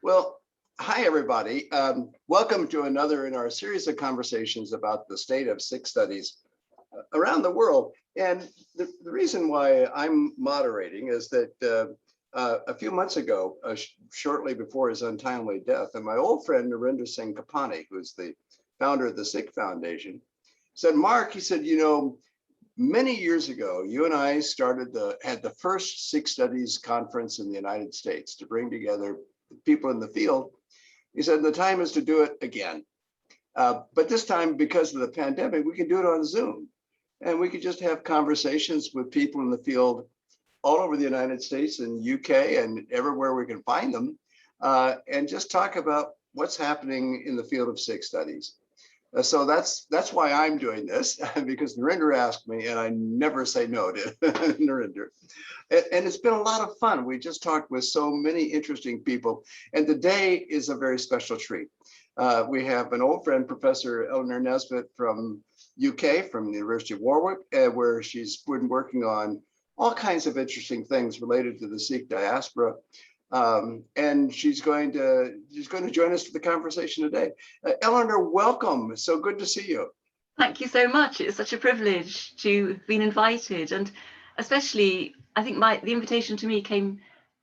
Well, hi, everybody. Welcome to another in our series of conversations about the state of Sikh studies around the world. And the reason why I'm moderating is that a few months ago, shortly before his untimely death, and my old friend Narinder Singh Kapani, who's the founder of the Sikh Foundation, said, Mark, he said, many years ago, you and I had the first Sikh Studies conference in the United States to bring together people in the field. He said, the time is to do it again. But this time, because of the pandemic, we can do it on Zoom. And we could just have conversations with people in the field all over the United States and UK and everywhere we can find them, and just talk about what's happening in the field of Sikh studies. So that's why I'm doing this, because Narinder asked me, and I never say no to Narinder. And it's been a lot of fun. We just talked with so many interesting people, and today is a very special treat. We have an old friend, Professor Eleanor Nesbitt from UK, from the University of Warwick, where she's been working on all kinds of interesting things related to the Sikh diaspora. And she's going to join us for the conversation today. Eleanor, welcome. So good to see you. Thank you so much. It's such a privilege to have been invited, and especially I think the invitation to me came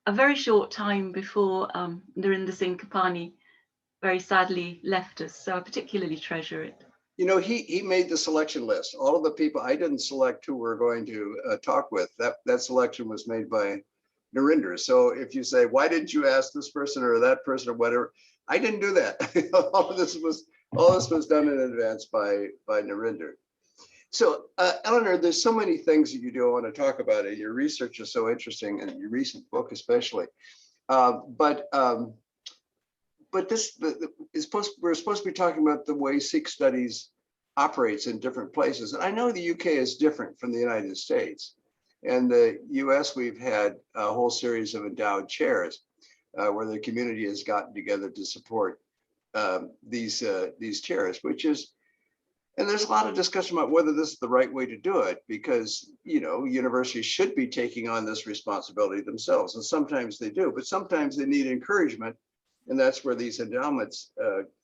a very short time before Narinder Singh Kapani very sadly left us. So I particularly treasure it. He made the selection list. All of the people, I didn't select who we're going to talk with. That selection was made by Narinder. So if you say, why didn't you ask this person or that person or whatever, I didn't do that. all this was done in advance by Narinder. So Eleanor, there's so many things that you do I want to talk about. Your research is so interesting, and your recent book especially. But we're supposed to be talking about the way Sikh studies operates in different places. And I know the UK is different from the United States. In the US, we've had a whole series of endowed chairs where the community has gotten together to support these chairs, and there's a lot of discussion about whether this is the right way to do it, because universities should be taking on this responsibility themselves, and sometimes they do, but sometimes they need encouragement, and that's where these endowments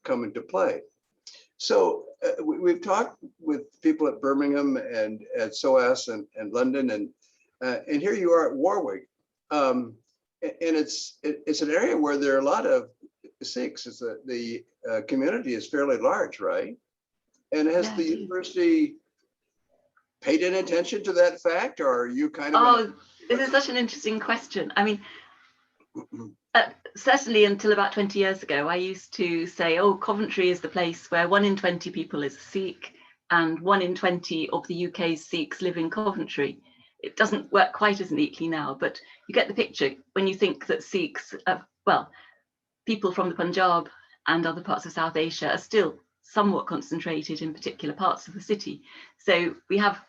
come into play. So we've talked with people at Birmingham and at SOAS and London, and here you are at Warwick, and it's an area where there are a lot of Sikhs. The community is fairly large, right? And has the university paid any attention to that fact, or are you kind of? Oh, this is such an interesting question. I mean, certainly until about 20 years ago, I used to say, oh, Coventry is the place where 1 in 20 people is a Sikh, and 1 in 20 of the UK's Sikhs live in Coventry. It doesn't work quite as neatly now, but you get the picture when you think that Sikhs, people from the Punjab and other parts of South Asia are still somewhat concentrated in particular parts of the city. So we have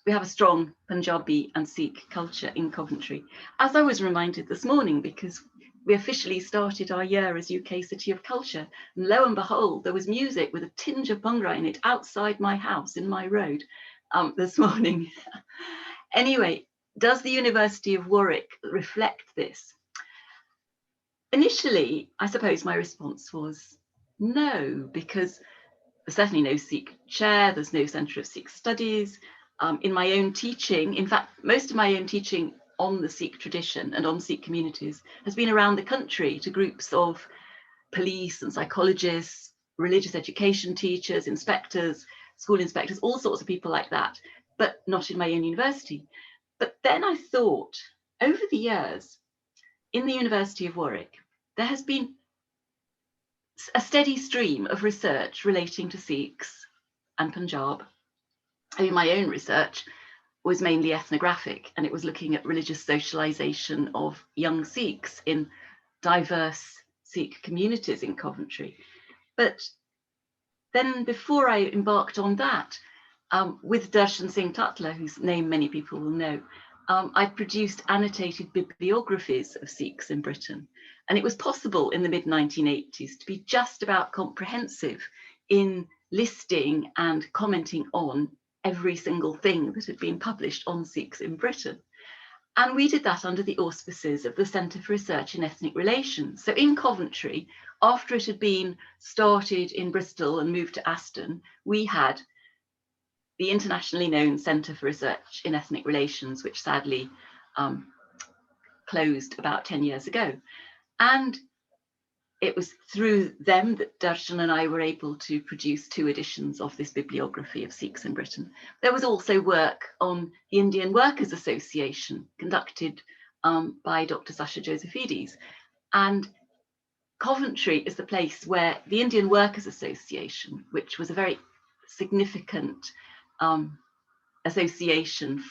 a strong Punjabi and Sikh culture in Coventry, as I was reminded this morning, because we officially started our year as UK City of Culture. And lo and behold, there was music with a tinge of Bhangra in it outside my house in my road this morning. Anyway, does the University of Warwick reflect this? Initially, I suppose my response was no, because there's certainly no Sikh chair, there's no Centre of Sikh Studies. In my own teaching, in fact, most of my own teaching on the Sikh tradition and on Sikh communities has been around the country to groups of police and psychologists, religious education teachers, inspectors, school inspectors, all sorts of people like that, but not in my own university. But then I thought, over the years, in the University of Warwick, there has been a steady stream of research relating to Sikhs and Punjab. I mean, my own research was mainly ethnographic, and it was looking at religious socialization of young Sikhs in diverse Sikh communities in Coventry. But then before I embarked on that, with Darshan Singh Tatla, whose name many people will know, I produced annotated bibliographies of Sikhs in Britain. And it was possible in the mid-1980s to be just about comprehensive in listing and commenting on every single thing that had been published on Sikhs in Britain. And we did that under the auspices of the Centre for Research in Ethnic Relations. So in Coventry, after it had been started in Bristol and moved to Aston, we had the internationally known Centre for Research in Ethnic Relations, which sadly closed about 10 years ago. And it was through them that Darshan and I were able to produce 2 editions of this bibliography of Sikhs in Britain. There was also work on the Indian Workers Association conducted by Dr. Sasha Josephides. And Coventry is the place where the Indian Workers Association, which was a very significant association,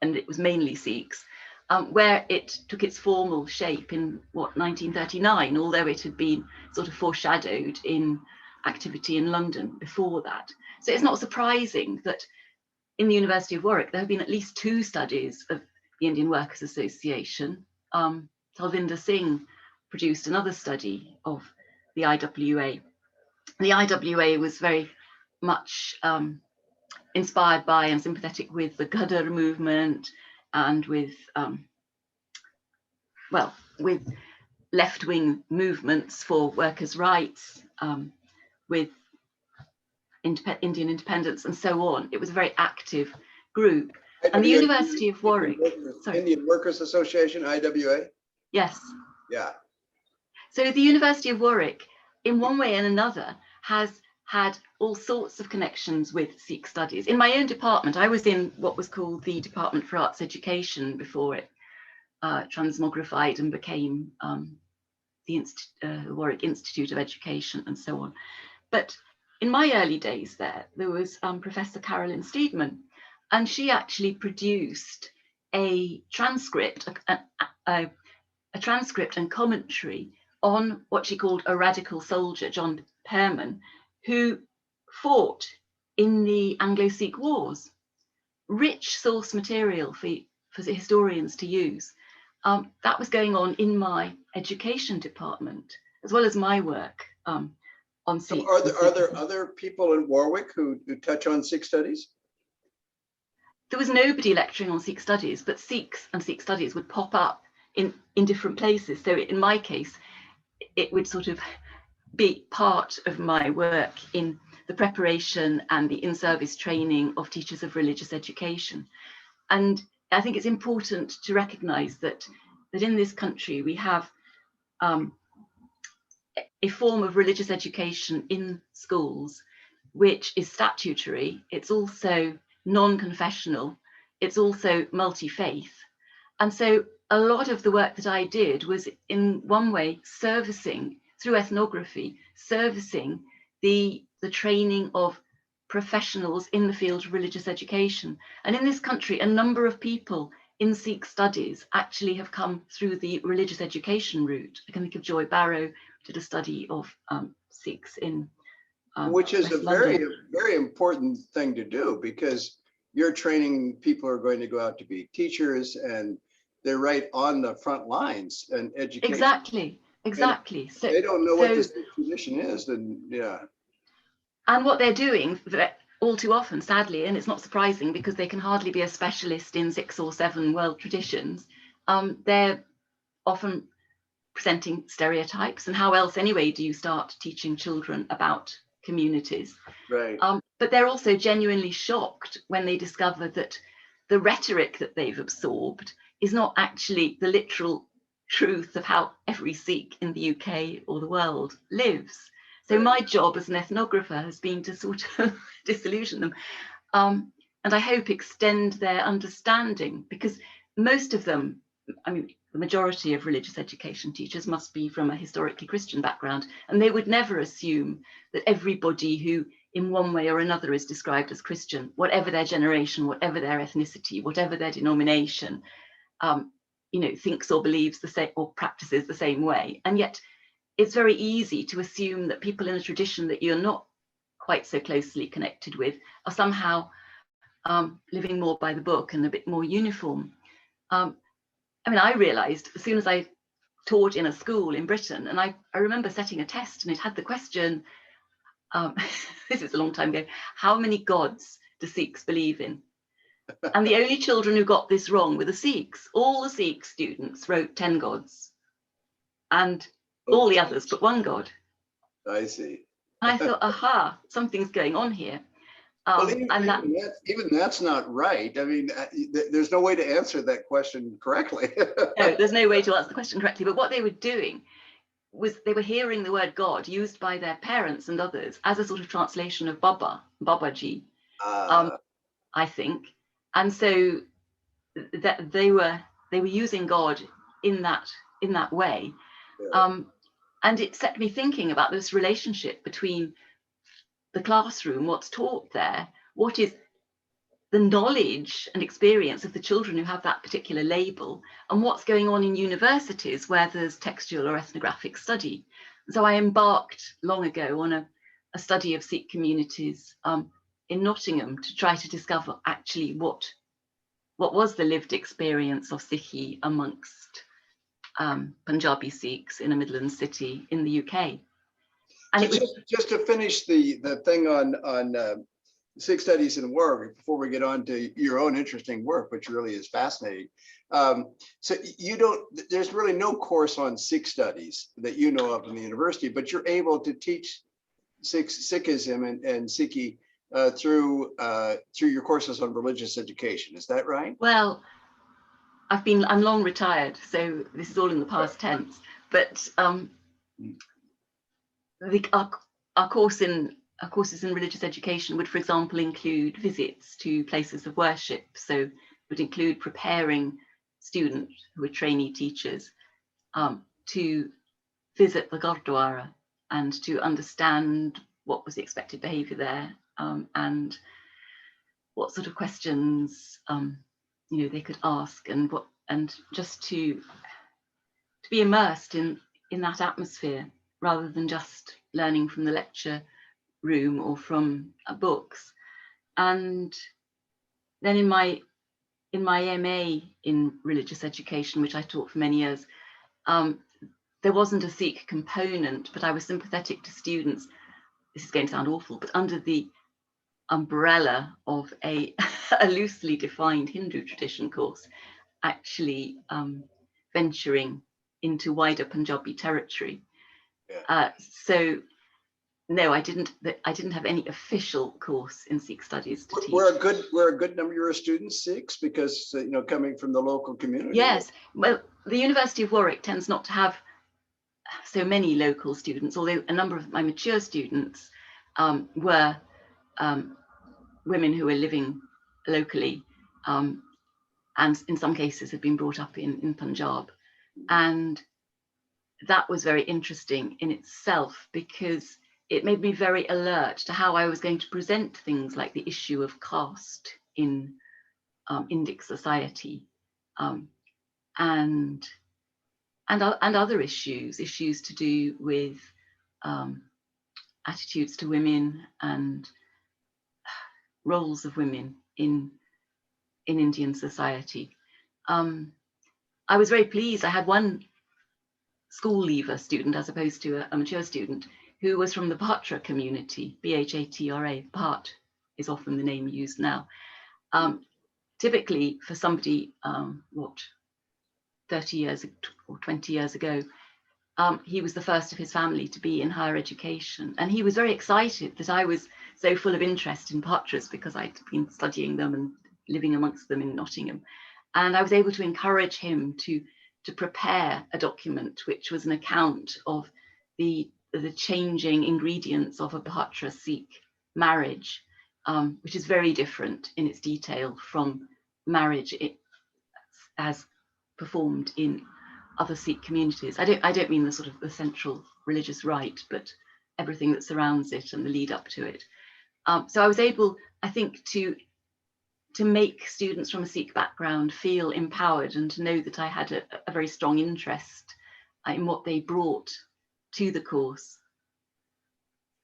and it was mainly Sikhs, where it took its formal shape in 1939, although it had been sort of foreshadowed in activity in London before that. So it's not surprising that in the University of Warwick there have been at least 2 studies of the Indian Workers Association. Talvinder Singh produced another study of the IWA. The IWA was very much inspired by and sympathetic with the Ghadar movement, and with with left-wing movements for workers' rights, with Indian independence and so on. It was a very active group. And the University of Warwick, Indian Workers Association, IWA? Yes. Yeah. So the University of Warwick, in one way and another, has had all sorts of connections with Sikh studies. In my own department, I was in what was called the Department for Arts Education before it transmogrified and became the Warwick Institute of Education and so on. But in my early days there was Professor Carolyn Steedman, and she actually produced a transcript, a transcript and commentary on what she called a radical soldier, John Pearman, who fought in the Anglo-Sikh Wars. Rich source material for the historians to use. That was going on in my education department, as well as my work on Sikh. So are there other people in Warwick who touch on Sikh studies? There was nobody lecturing on Sikh studies, but Sikhs and Sikh studies would pop up in different places. So in my case, it would sort of be part of my work in the preparation and the in-service training of teachers of religious education. And I think it's important to recognise that in this country we have a form of religious education in schools which is statutory. It's also non-confessional. It's also multi-faith. And so a lot of the work that I did was in one way servicing, through ethnography, servicing the training of professionals in the field of religious education. And in this country, a number of people in Sikh studies actually have come through the religious education route. I can think of Joy Barrow, did a study of Sikhs in which is West a very, London. very important thing to do, because you're training people who are going to go out to be teachers, and they're right on the front lines and education. Exactly. So they don't know what the Sikh tradition is, and yeah. And what they're doing all too often, sadly, and it's not surprising because they can hardly be a specialist in 6 or 7 world traditions, they're often presenting stereotypes. And how else anyway do you start teaching children about communities? Right. But they're also genuinely shocked when they discover that the rhetoric that they've absorbed is not actually the literal truth of how every Sikh in the UK or the world lives. So my job as an ethnographer has been to sort of disillusion them, and I hope extend their understanding, because most of them, I mean, the majority of religious education teachers must be from a historically Christian background, and they would never assume that everybody who in one way or another is described as Christian, whatever their generation, whatever their ethnicity, whatever their denomination, thinks or believes the same or practices the same way. And yet it's very easy to assume that people in a tradition that you're not quite so closely connected with are somehow living more by the book and a bit more uniform. I realised as soon as I taught in a school in Britain, and I remember setting a test and it had the question, this is a long time ago, how many gods do Sikhs believe in? And the only children who got this wrong were the Sikhs. All the Sikh students wrote 10 gods, and all the others but one god. I see. I thought, aha, something's going on here. Well, even that's not right. I mean, there's no way to answer that question correctly. No, there's no way to answer the question correctly. But what they were doing was they were hearing the word God used by their parents and others as a sort of translation of Baba, Babaji, I think. And so that they were using God in that way. Yeah. And it set me thinking about this relationship between the classroom, what's taught there, what is the knowledge and experience of the children who have that particular label, and what's going on in universities where there's textual or ethnographic study. So I embarked long ago on a study of Sikh communities in Nottingham to try to discover actually what was the lived experience of Sikhi amongst Punjabi Sikhs in a Midland city in the UK. And so just to finish the thing on Sikh Studies in Warwick, before we get on to your own interesting work, which really is fascinating. So there's really no course on Sikh Studies that you know of in the university, but you're able to teach Sikhism and Sikhi through your courses on religious education. Is that right? Well, I'm long retired, so this is all in the past tense, but our courses in religious education would, for example, include visits to places of worship. So it would include preparing students who are trainee teachers to visit the Gurdwara and to understand what was the expected behaviour there, and what sort of questions they could ask, and just to be immersed in that atmosphere, rather than just learning from the lecture room or from books. And then in my MA in religious education, which I taught for many years, there wasn't a Sikh component, but I was sympathetic to students, this is going to sound awful, but under the umbrella of a loosely defined Hindu tradition course, actually venturing into wider Punjabi territory. Yeah. So no, I didn't have any official course in Sikh studies to teach. We're a good number of your students Sikhs, because coming from the local community. Yes, well, the University of Warwick tends not to have so many local students, although a number of my mature students were women who were living locally, and in some cases had been brought up in Punjab. And that was very interesting in itself, because it made me very alert to how I was going to present things like the issue of caste in Indic society, and other issues to do with attitudes to women and roles of women in Indian society. I was very pleased. I had one school leaver student, as opposed to a mature student, who was from the Bhatra community, Bhatra. Bhat is often the name used now. Typically for somebody, 30 years or 20 years ago, he was the first of his family to be in higher education. And he was very excited that I was so full of interest in Bhatras, because I'd been studying them and living amongst them in Nottingham. And I was able to encourage him to prepare a document which was an account of the changing ingredients of a Bhatra Sikh marriage, which is very different in its detail from marriage as performed in other Sikh communities. I don't mean the sort of the central religious rite, but everything that surrounds it and the lead up to it. So I was able, I think, to make students from a Sikh background feel empowered, and to know that I had a very strong interest in what they brought to the course.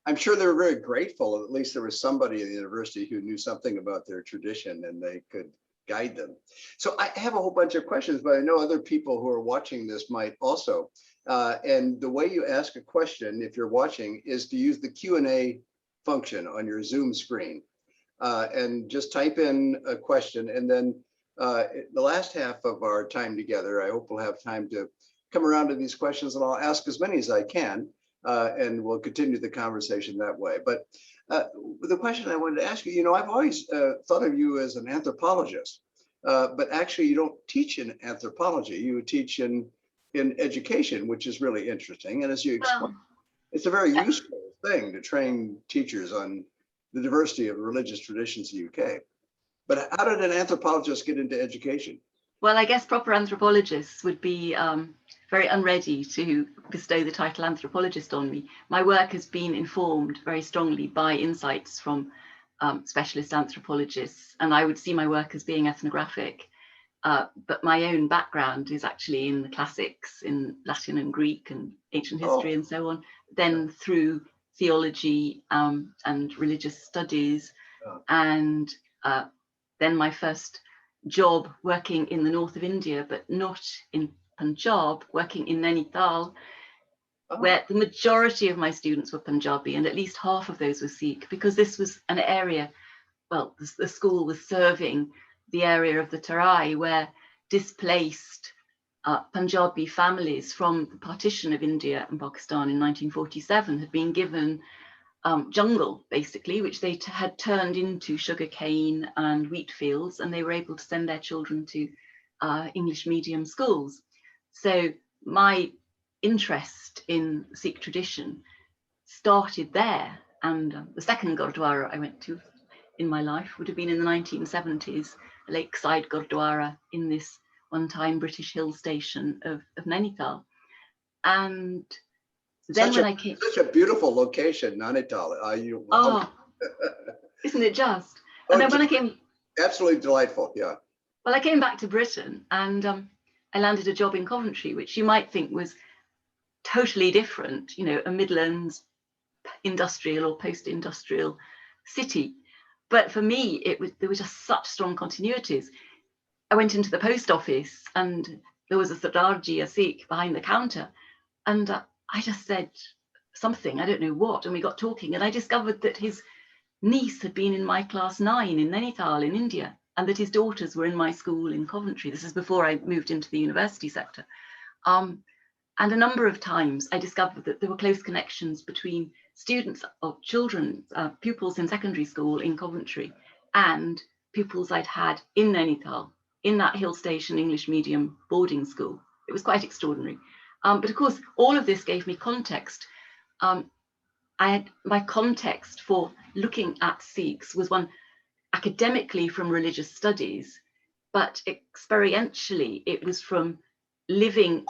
I'm sure they were very grateful. At least there was somebody at the university who knew something about their tradition and they could guide them. So I have a whole bunch of questions, but I know other people who are watching this might also. And the way you ask a question, if you're watching, is to use the Q&A function on your Zoom screen. and just type in a question. And then the last half of our time together, I hope we'll have time to come around to these questions, and I'll ask as many as I can, and we'll continue the conversation that way. But the question I wanted to ask you, you know, I've always thought of you as an anthropologist, but actually you don't teach in anthropology, you teach in education, which is really interesting. And as you explained, it's a very useful thing to train teachers on the diversity of religious traditions in the UK. But how did an anthropologist get into education? Well, I guess proper anthropologists would be very unready to bestow the title anthropologist on me. My work has been informed very strongly by insights from specialist anthropologists, and I would see my work as being ethnographic. But my own background is actually in the classics, in Latin and Greek and ancient history and so on, then through theology and religious studies, and then my first job working in the north of India, but not in Punjab, working in Nainital, where the majority of my students were Punjabi, and at least half of those were Sikh, because this was an area, well, the school was serving the area of the Tarai, where displaced Punjabi families from the partition of India and Pakistan in 1947 had been given jungle, basically, which they had turned into sugarcane and wheat fields, and they were able to send their children to English medium schools. So my interest in Sikh tradition started there, and the second Gurdwara I went to in my life would have been in the 1970s, a lakeside Gurdwara in this one-time British hill station of Nainital. And then when I came, such a beautiful location, Nainital. Isn't it just? And then when I came, absolutely delightful. Yeah. Well, I came back to Britain, and I landed a job in Coventry, which you might think was totally different, you know, a Midlands industrial or post-industrial city. But for me, there was just such strong continuities. I went into the post office, and there was a Sardarji, a Sikh, behind the counter, and I just said something, I don't know what, and we got talking, and I discovered that his niece had been in my class 9 in Nainital in India, and that his daughters were in my school in Coventry. This is before I moved into the university sector. And a number of times I discovered that there were close connections between students of children, pupils in secondary school in Coventry, and pupils I'd had in Nainital, in that hill station English medium boarding school. It was quite extraordinary. But of course, all of this gave me context. My context for looking at Sikhs was one academically from religious studies, but experientially it was from living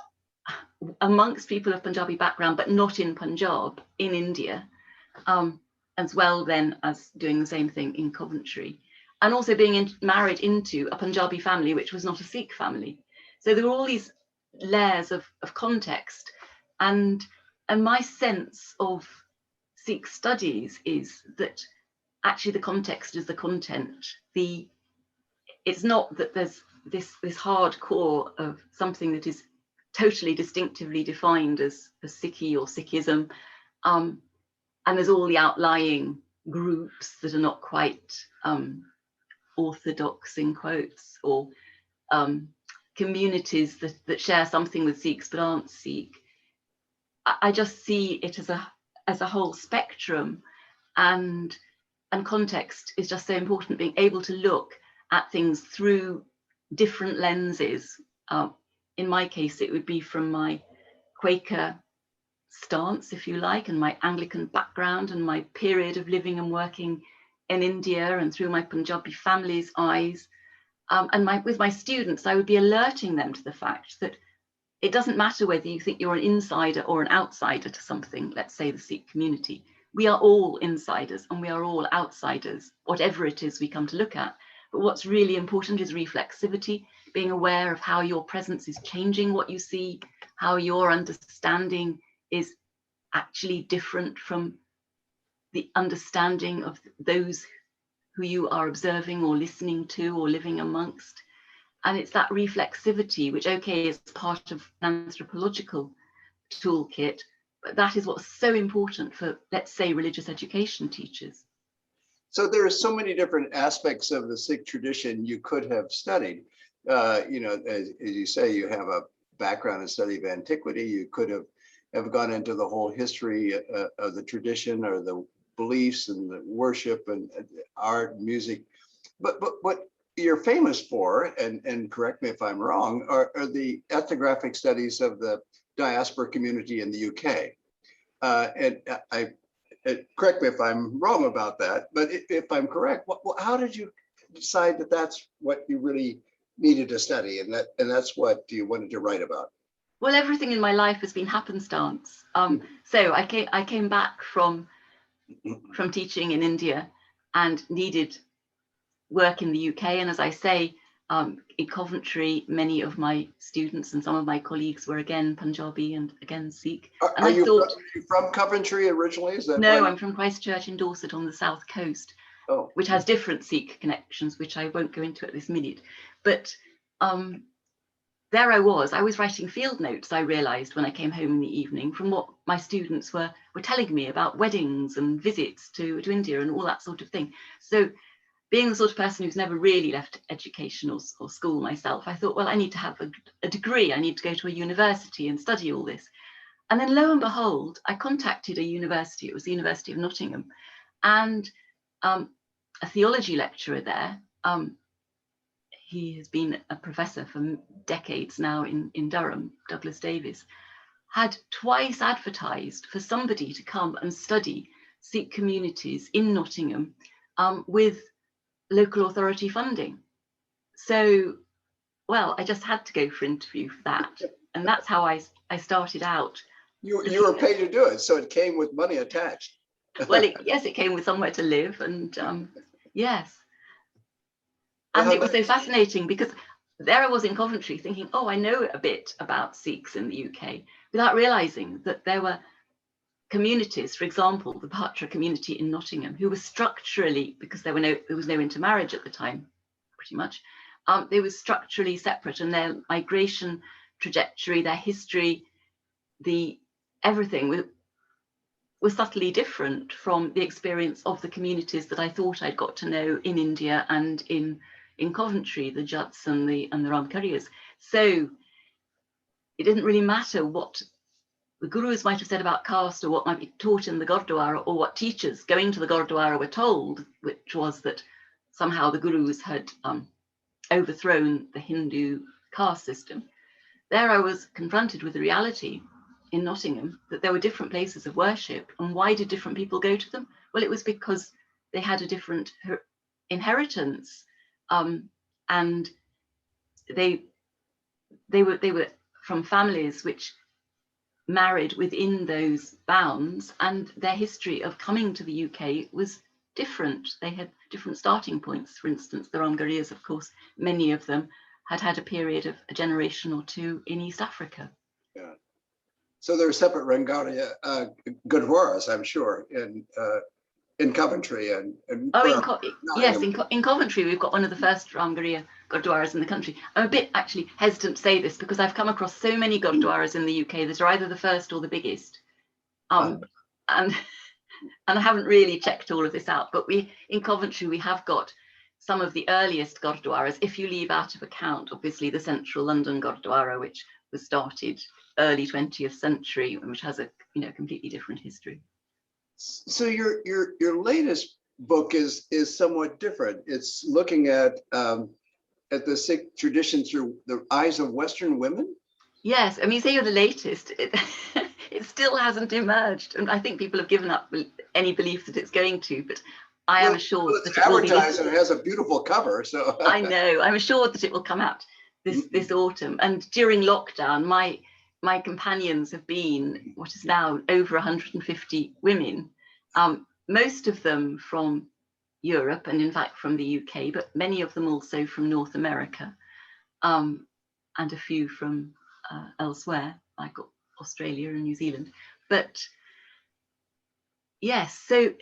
amongst people of Punjabi background, but not in Punjab, in India, as well then as doing the same thing in Coventry, and also being married into a Punjabi family, which was not a Sikh family. So there were all these layers of context, and my sense of Sikh studies is that actually the context is the content. It's not that there's this hard core of something that is totally distinctively defined as Sikhi or Sikhism, and there's all the outlying groups that are not quite orthodox in quotes, or communities that share something with Sikhs but aren't Sikh. I just see it as a whole spectrum, and context is just so important, being able to look at things through different lenses. In my case, it would be from my Quaker stance, if you like, and my Anglican background and my period of living and working in India, and through my Punjabi family's eyes. And with my students, I would be alerting them to the fact that it doesn't matter whether you think you're an insider or an outsider to something, let's say the Sikh community. We are all insiders and we are all outsiders, whatever it is we come to look at. But what's really important is reflexivity, being aware of how your presence is changing what you see, how your understanding is actually different from the understanding of those who you are observing or listening to or living amongst. And it's that reflexivity, which, okay, is part of an anthropological toolkit, but that is what's so important for, let's say, religious education teachers. So there are so many different aspects of the Sikh tradition you could have studied. As you say, you have a background in study of antiquity. You could have gone into the whole history of the tradition or the beliefs and the worship and art, music. But what you're famous for, and correct me if I'm wrong, are the ethnographic studies of the diaspora community in the UK. Correct me if I'm wrong about that, but if I'm correct, how did you decide that that's what you really needed to study, and that's what you wanted to write about? Well, everything in my life has been happenstance. So I came back from teaching in India and needed work in the UK, and as I say, in Coventry, many of my students and some of my colleagues were again Punjabi and again Sikh. And are you from Coventry originally? Is that no, I'm from Christchurch in Dorset on the south coast, which has different Sikh connections, which I won't go into at this minute. But there I was writing field notes, I realized when I came home in the evening, from what my students were telling me about weddings and visits to India and all that sort of thing. So being the sort of person who's never really left education or school myself, I thought, well, I need to have a degree. I need to go to a university and study all this. And then lo and behold, I contacted a university. It was the University of Nottingham, and a theology lecturer there. He has been a professor for decades now in Durham, Douglas Davis, had twice advertised for somebody to come and study Sikh communities in Nottingham with local authority funding. So, well, I just had to go for interview for that. And that's how I started out. You were paid to do it, so it came with money attached. Well, yes, it came with somewhere to live, and yes. And it was so fascinating because there I was in Coventry thinking, oh, I know a bit about Sikhs in the UK, without realizing that there were communities, for example, the Patra community in Nottingham, who were structurally, because there was no intermarriage at the time, pretty much, they were structurally separate, and their migration trajectory, their history, everything was subtly different from the experience of the communities that I thought I'd got to know in India and in Coventry, the Jats and the Ramkaryas. So it didn't really matter what the gurus might have said about caste, or what might be taught in the Gurdwara, or what teachers going to the Gurdwara were told, which was that somehow the gurus had overthrown the Hindu caste system. There I was confronted with the reality in Nottingham that there were different places of worship. And why did different people go to them? Well, it was because they had a different inheritance, and they were from families which married within those bounds, and their history of coming to the UK was different. They had different starting points. For instance, the Ramkaryas, of course, many of them had a period of a generation or two in East Africa. Yeah. So there are separate Ramkarya Gurdwaras, I'm sure, in Coventry and yes, in Coventry we've got one of the first Ramkarya Gurdwaras in the country. I'm a bit actually hesitant to say this because I've come across so many Gurdwaras in the UK that are either the first or the biggest, and I haven't really checked all of this out. But in Coventry we have got some of the earliest Gurdwaras, if you leave out of account obviously the Central London Gurdwara, which was started early 20th century, which has a completely different history. So your latest book is somewhat different. It's looking at the Sikh tradition through the eyes of Western women. Yes, I mean, say you're the latest. It still hasn't emerged, and I think people have given up any belief that it's going to. But I am assured that it will be. Advertised and it has a beautiful cover, so I know. I'm assured that it will come out this autumn. And during lockdown, my companions have been what is now over 150 women, most of them from Europe and in fact from the UK, but many of them also from North America, and a few from elsewhere, like Australia and New Zealand. But yes, so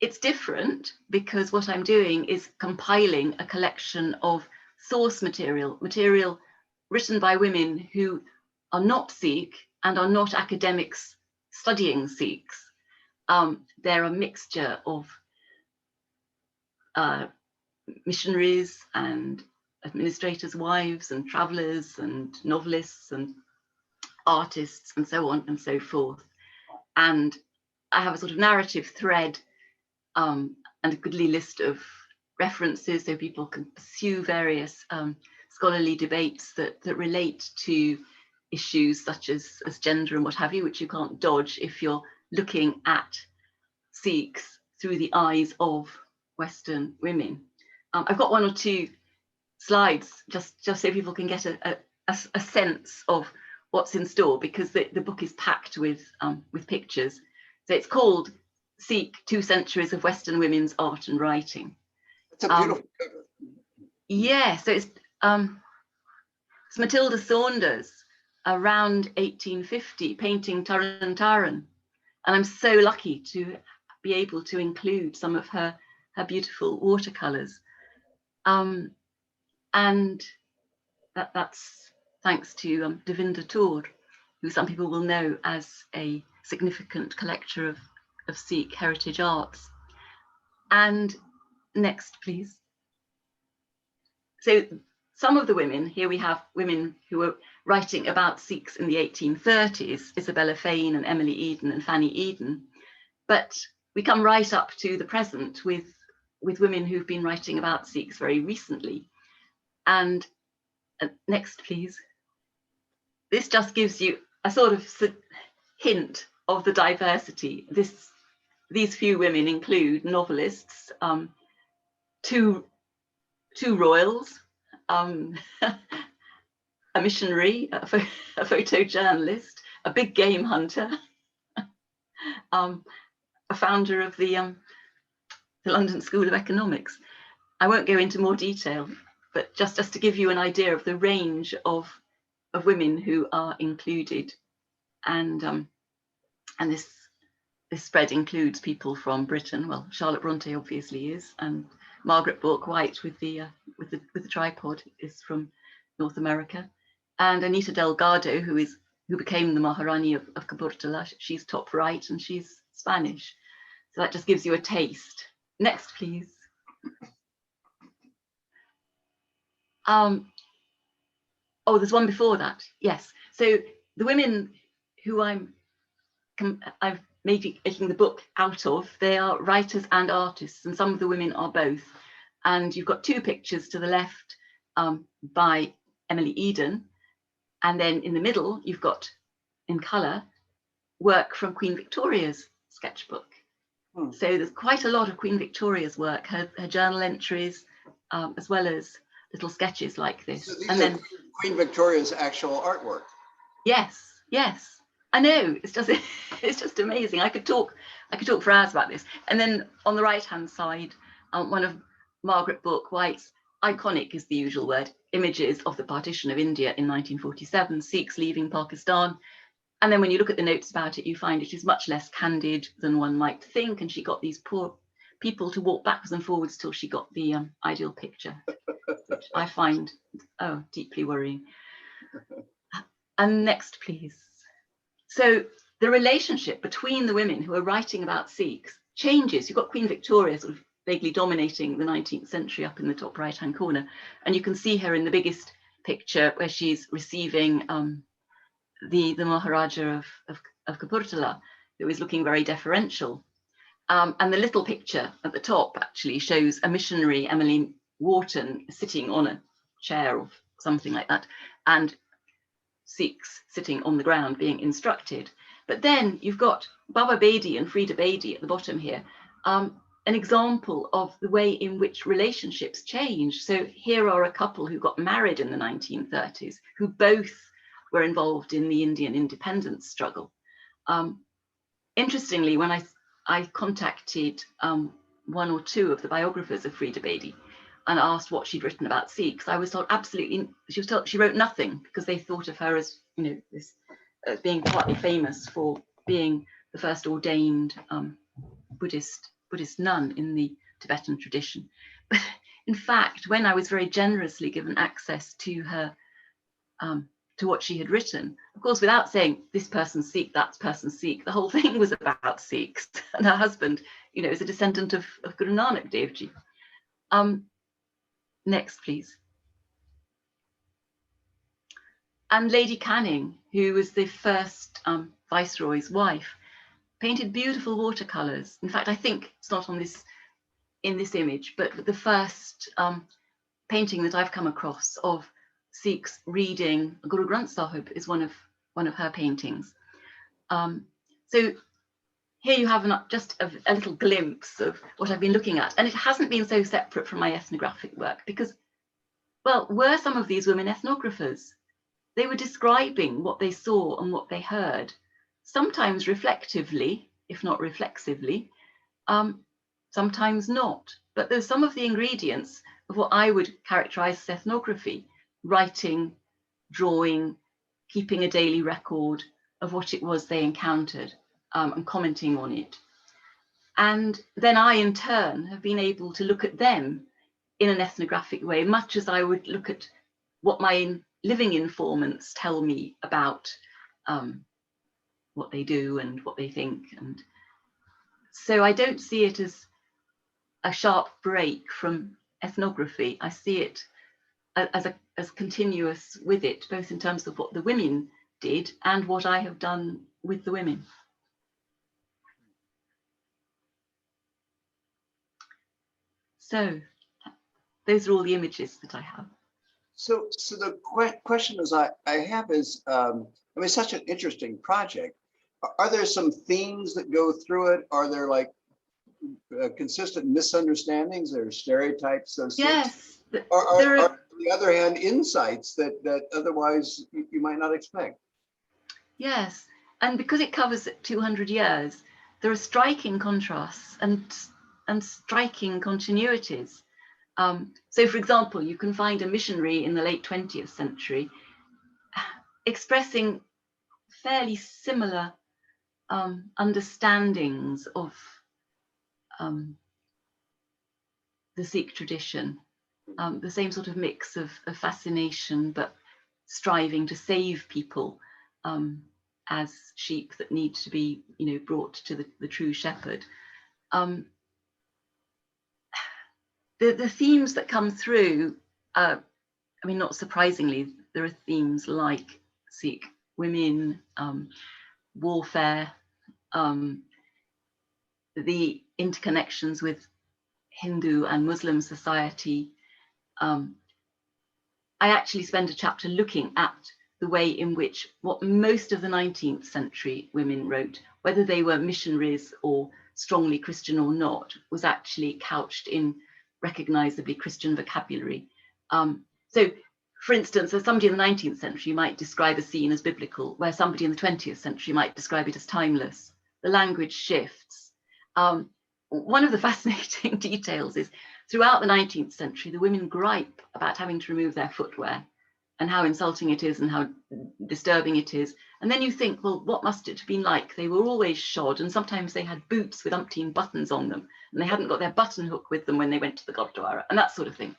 it's different because what I'm doing is compiling a collection of source material written by women who are not Sikh and are not academics studying Sikhs. They're a mixture of missionaries and administrators' wives and travellers and novelists and artists and so on and so forth. And I have a sort of narrative thread and a goodly list of references so people can pursue various scholarly debates that relate to issues such as gender and what have you, which you can't dodge if you're looking at Sikhs through the eyes of Western women. I've got one or two slides just so people can get a sense of what's in store, because the book is packed with pictures. So it's called Sikh, 2 Centuries of Western Women's Art and Writing. It's a beautiful cover. Yeah, so it's Matilda Saunders around 1850 painting Taran Taran. And I'm so lucky to be able to include some of her beautiful watercolors. And that's thanks to Gopinder Kaur, who some people will know as a significant collector of Sikh heritage arts. And next, please. So some of the women, here we have women who were writing about Sikhs in the 1830s, Isabella Fane and Emily Eden and Fanny Eden. But we come right up to the present with women who've been writing about Sikhs very recently. And next, please. This just gives you a sort of hint of the diversity. These few women include novelists, 2 royals, a missionary, a photojournalist, a big game hunter, a founder of the London School of Economics. I won't go into more detail, but just to give you an idea of the range of women who are included, and this spread includes people from Britain. Well, Charlotte Bronte obviously is, and Margaret Bourke-White with the tripod is from North America, and Anita Delgado, who became the Maharani of Kapurthala. She's top right and she's Spanish. So that just gives you a taste. Next, please. Oh, there's one before that. Yes. So the women who I'm making the book out of, they are writers and artists, and some of the women are both. And you've got 2 pictures to the left by Emily Eden, and then in the middle you've got, in colour, work from Queen Victoria's sketchbook. So there's quite a lot of Queen Victoria's work, her journal entries, as well as little sketches like this. So these and then Queen Victoria's actual artwork. Yes. I know, it's just amazing. I could talk for hours about this. And then on the right-hand side, one of Margaret Bourke-White's iconic, is the usual word, images of the partition of India in 1947, Sikhs leaving Pakistan. And then when you look at the notes about it, you find it is much less candid than one might think. And she got these poor people to walk backwards and forwards till she got the ideal picture, which I find, deeply worrying. And next, please. So the relationship between the women who are writing about Sikhs changes. You've got Queen Victoria sort of vaguely dominating the 19th century up in the top right-hand corner. And you can see her in the biggest picture where she's receiving the Maharaja of Kapurthala, who is looking very deferential. And the little picture at the top actually shows a missionary, Emily Wharton, sitting on a chair or something like that, and Sikhs sitting on the ground being instructed. But then you've got Baba Bedi and Frida Bedi at the bottom here, an example of the way in which relationships change. So here are a couple who got married in the 1930s, who both were involved in the Indian independence struggle. Interestingly, when I contacted 1 or 2 of the biographers of Frida Bedi and asked what she'd written about Sikhs, I was told absolutely, she wrote nothing, because they thought of her as, this being partly famous for being the first ordained Buddhist nun in the Tibetan tradition. But in fact, when I was very generously given access to her, to what she had written, of course, without saying this person's Sikh, that person's Sikh, the whole thing was about Sikhs. And her husband, is a descendant of Guru Nanak Dev Ji. Next, please. And Lady Canning, who was the first Viceroy's wife, painted beautiful watercolors. In fact, I think it's not on this in this image, but the first painting that I've come across of Sikhs reading Guru Granth Sahib is one of her paintings. So here you have just a little glimpse of what I've been looking at, and it hasn't been so separate from my ethnographic work because, well, were some of these women ethnographers? They were describing what they saw and what they heard, sometimes reflectively, if not reflexively, sometimes not. But there's some of the ingredients of what I would characterize as ethnography: writing, drawing, keeping a daily record of what it was they encountered, and commenting on it. And then I, in turn, have been able to look at them in an ethnographic way, much as I would look at what my living informants tell me about what they do and what they think. And so I don't see it as a sharp break from ethnography. I see it as continuous with it, both in terms of what the women did and what I have done with the women. So those are all the images that I have. So the question is I have is, I mean, such an interesting project. Are there some themes that go through it? Are there like consistent misunderstandings or stereotypes of Sikhs? Yes. Or are, on the other hand, insights that otherwise you might not expect? Yes, and because it covers 200 years, there are striking contrasts and striking continuities. So, for example, you can find a missionary in the late 20th century expressing fairly similar understandings of the Sikh tradition, the same sort of mix of fascination, but striving to save people as sheep that need to be, brought to the true shepherd. The themes that come through, I mean, not surprisingly, there are themes like Sikh women, warfare, the interconnections with Hindu and Muslim society. I actually spend a chapter looking at the way in which what most of the 19th century women wrote, whether they were missionaries or strongly Christian or not, was actually couched in recognizably Christian vocabulary. So, for instance, as somebody in the 19th century might describe a scene as biblical, where somebody in the 20th century might describe it as timeless. The language shifts. One of the fascinating details is throughout the 19th century, the women gripe about having to remove their footwear and how insulting it is and how disturbing it is. And then you think, well, what must it have been like? They were always shod, and sometimes they had boots with umpteen buttons on them, and they hadn't got their button hook with them when they went to the Gurdwara, and that sort of thing.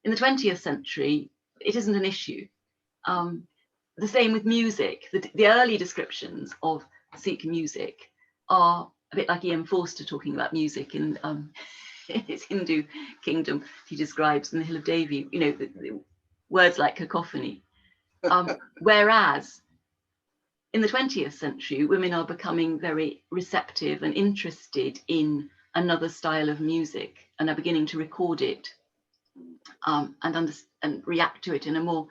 In the 20th century, it isn't an issue. The same with music. The early descriptions of Sikh music are a bit like E.M. Forster talking about music in his Hindu kingdom. He describes in the Hill of Devi, the words like cacophony. Whereas in the 20th century, women are becoming very receptive and interested in another style of music and are beginning to record it and react to it in a more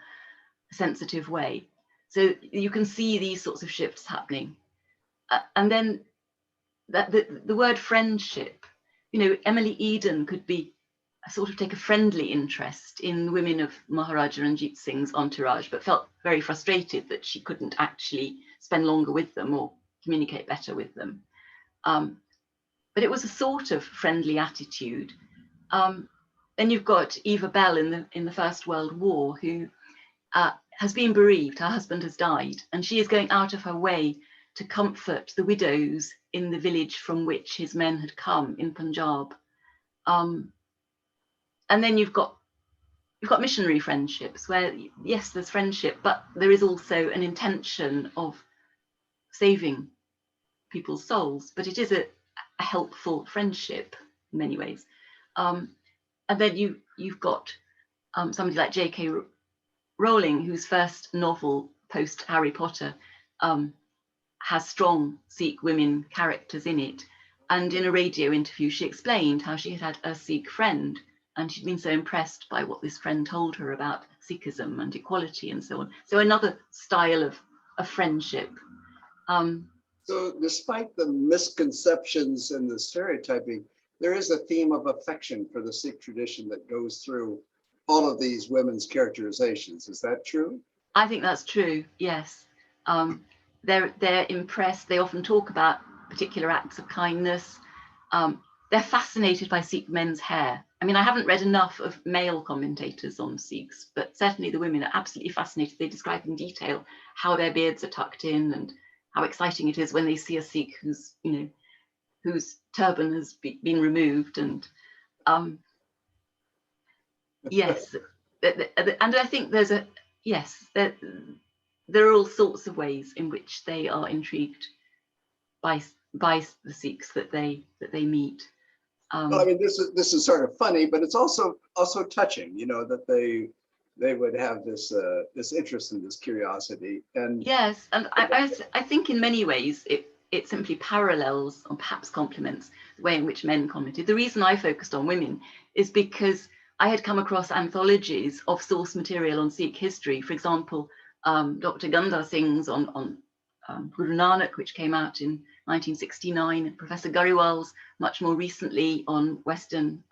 sensitive way. So you can see these sorts of shifts happening. And then the word friendship, Emily Eden could be take a friendly interest in women of Maharaja Ranjit Singh's entourage, but felt very frustrated that she couldn't actually spend longer with them or communicate better with them. But it was a sort of friendly attitude. Then you've got Eva Bell in the First World War, who has been bereaved. Her husband has died, and she is going out of her way to comfort the widows in the village from which his men had come in Punjab. And then you've got missionary friendships where, yes, there's friendship, but there is also an intention of saving people's souls, but it is a helpful friendship in many ways. And then you've got somebody like J.K. Rowling, whose first novel post Harry Potter has strong Sikh women characters in it. And in a radio interview, she explained how she had a Sikh friend, and she'd been so impressed by what this friend told her about Sikhism and equality and so on. So another style of friendship. So despite the misconceptions and the stereotyping, there is a theme of affection for the Sikh tradition that goes through all of these women's characterizations. Is that true? I think that's true, yes. They're impressed. They often talk about particular acts of kindness. They're fascinated by Sikh men's hair. I mean, I haven't read enough of male commentators on Sikhs, but certainly the women are absolutely fascinated. They describe in detail how their beards are tucked in and how exciting it is when they see a Sikh whose turban has been removed. And yes, and I think there's there are all sorts of ways in which they are intrigued by the Sikhs that they meet. Well, I mean, this is sort of funny, but it's also touching, that they would have this interest and this curiosity. And yes, and I think in many ways it simply parallels or perhaps complements the way in which men commented. The reason I focused on women is because I had come across anthologies of source material on Sikh history. For example, Dr. Gunda Singh's on Guru Nanak, which came out in 1969, and Professor Gariwal's much more recently on Western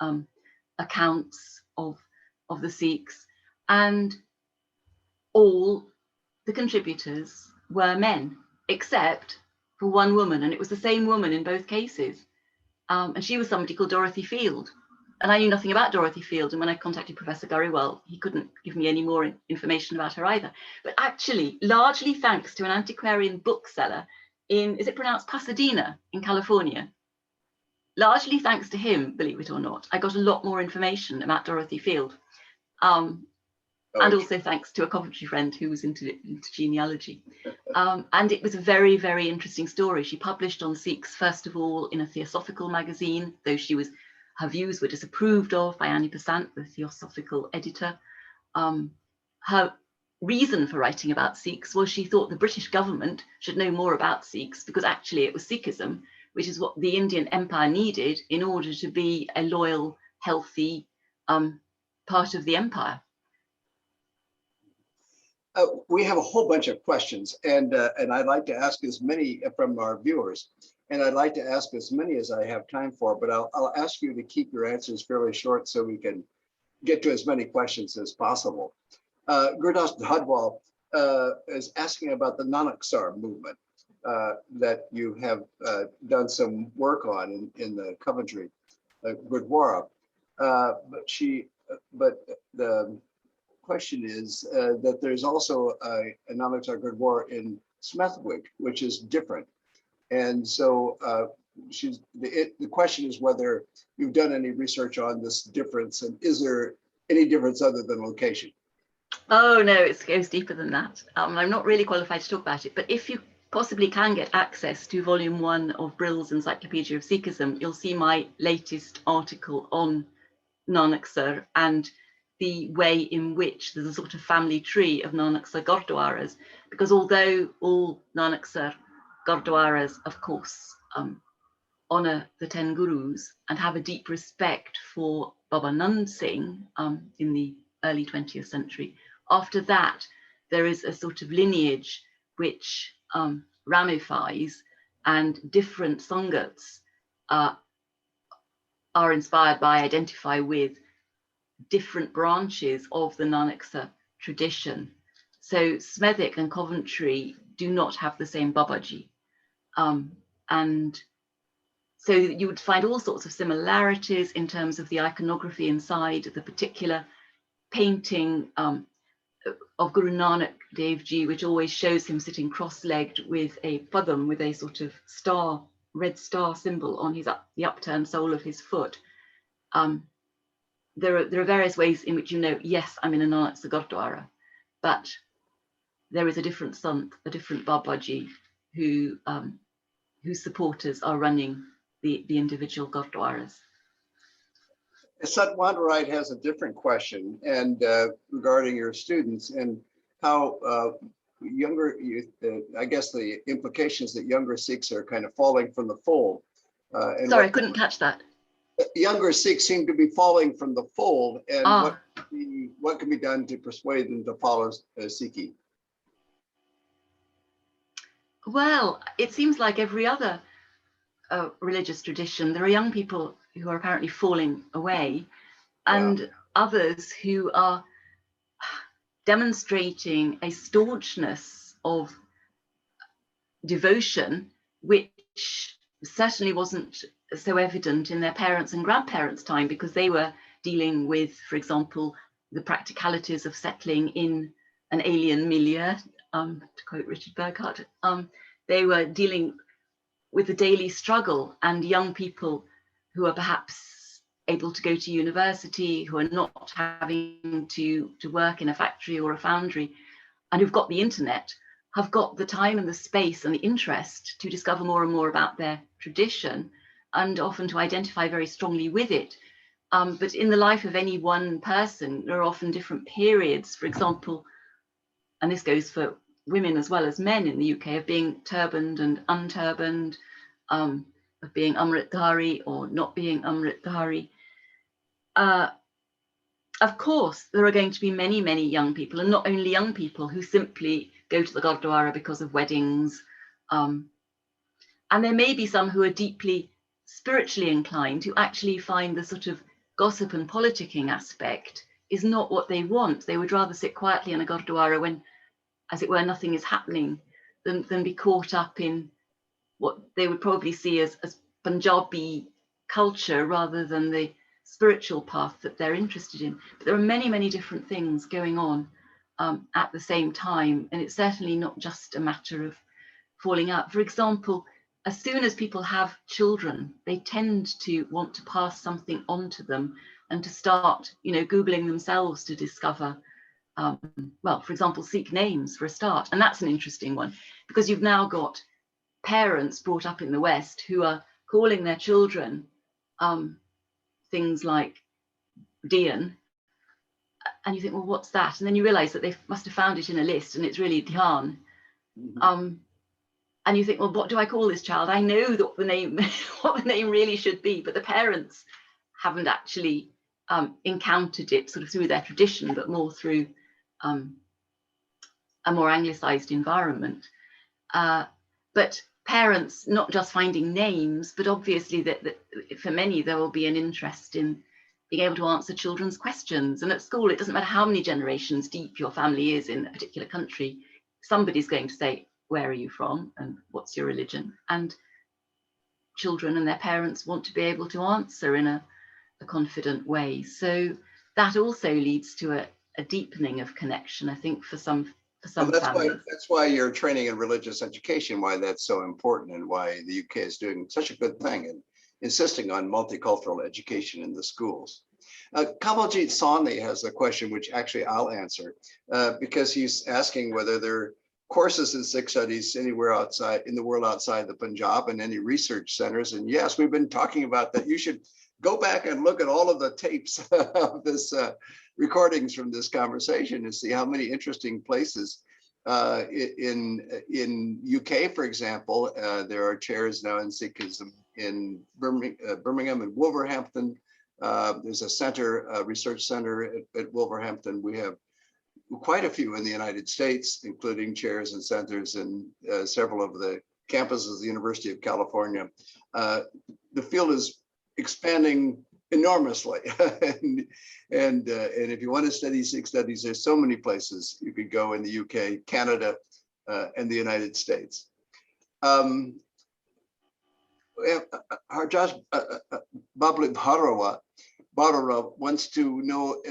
accounts of the Sikhs. And all the contributors were men, except for one woman, and it was the same woman in both cases. And she was somebody called Dorothy Field. And I knew nothing about Dorothy Field. And when I contacted Professor Gariwal, he couldn't give me any more information about her either. But actually, largely thanks to an antiquarian bookseller in, is it pronounced Pasadena in California? Largely thanks to him, believe it or not, I got a lot more information about Dorothy Field. And also thanks to a Coventry friend who was into genealogy. And it was a very, very interesting story. She published on Sikhs, first of all, in a theosophical magazine, though her views were disapproved of by Annie Besant, the theosophical editor. Her reason for writing about Sikhs was she thought the British government should know more about Sikhs, because actually it was Sikhism, which is what the Indian Empire needed in order to be a loyal, healthy part of the empire. We have a whole bunch of questions, and I'd like to ask as many from our viewers, and I'd like to ask as many as I have time for, but I'll ask you to keep your answers fairly short so we can get to as many questions as possible. Gurdas Dhadwal is asking about the Nanak movement that you have done some work on in the Coventry Gurdwara, but the question is that there's also a Nanak Gurdwara in Smethwick, which is different. And so the question is whether you've done any research on this difference, and is there any difference other than location? Oh no, it goes deeper than that. I'm not really qualified to talk about it, but if you possibly can get access to volume 1 of Brill's Encyclopedia of Sikhism, you'll see my latest article on Nanak Sar and the way in which there's a sort of family tree of Nanak Sar Gurdwaras, because although all Nanak Sar Gurdwaras, of course, honour the 10 Gurus and have a deep respect for Baba Nand Singh in the early 20th century, after that there is a sort of lineage which ramifies, and different Sangats are inspired by, identify with different branches of the Nanak Sar tradition. So Smethwick and Coventry do not have the same Babaji. And so you would find all sorts of similarities in terms of the iconography inside the particular painting of Guru Nanak Dev Ji, which always shows him sitting cross-legged with a padam, with a sort of star, red star symbol on the upturned sole of his foot. There are various ways in which yes, I'm in a Nanak Sar Gurdwara, but there is a different Sant, a different Babaji, whose supporters are running the individual Gurdwaras. Satwandarite has a different question, and regarding your students and how younger youth, I guess the implications that younger Sikhs are kind of falling from the fold. And Sorry, I couldn't catch that. Younger Sikhs seem to be falling from the fold, and what can be done to persuade them to follow Sikhi? Well, it seems like every other religious tradition, there are young people who are apparently falling away, and others who are demonstrating a staunchness of devotion, which certainly wasn't so evident in their parents' and grandparents' time, because they were dealing with, for example, the practicalities of settling in an alien milieu, to quote Richard Burkhardt. They were dealing with the daily struggle, and young people who are perhaps able to go to university, who are not having to work in a factory or a foundry, and who've got the internet, have got the time and the space and the interest to discover more and more about their tradition, and often to identify very strongly with it. But in the life of any one person, there are often different periods, for example, and this goes for women as well as men in the UK, of being turbaned and unturbaned, of being Amritdhari or not being Amritdhari. Of course, there are going to be many, many young people, and not only young people, who simply go to the Gurdwara because of weddings. And there may be some who are deeply spiritually inclined, who actually find the sort of gossip and politicking aspect is not what they want. They would rather sit quietly in a Gurdwara when, as it were, nothing is happening, than be caught up in what they would probably see as Punjabi culture rather than the spiritual path that they're interested in. But there are many, many different things going on at the same time, and it's certainly not just a matter of falling out. For example, as soon as people have children, they tend to want to pass something on to them and to start, Googling themselves to discover, well, for example, Sikh names for a start. And that's an interesting one, because you've now got parents brought up in the West who are calling their children things like Dian, and you think, well, what's that? And then you realize that they must have found it in a list and it's really Dhyan. And you think, well, what do I call this child? I know that the name, what the name really should be, but the parents haven't actually encountered it sort of through their tradition, but more through a more anglicized environment. But parents not just finding names, but obviously that for many there will be an interest in being able to answer children's questions. And at school, it doesn't matter how many generations deep your family is in a particular country, somebody's going to say, where are you from and what's your religion? And children and their parents want to be able to answer in a confident way. So that also leads to a deepening of connection, I think, for some families. That's why your training in religious education, why that's so important, and why the UK is doing such a good thing and insisting on multicultural education in the schools. Kamaljeet Sawhney has a question which actually I'll answer, because he's asking whether there are courses in Sikh studies anywhere outside in the world outside the Punjab and any research centers. And yes, we've been talking about that. You should go back and look at all of the tapes of this recordings from this conversation and see how many interesting places in UK, for example. There are chairs now in Sikhism in Birmingham and Wolverhampton. There's a center, a research center at Wolverhampton. We have quite a few in the United States, including chairs and centers in several of the campuses of the University of California. The field is expanding enormously, and if you want to study Sikh studies, there's so many places you could go in the UK, Canada, and the United States. Harjaz Babli Bharara wants to know,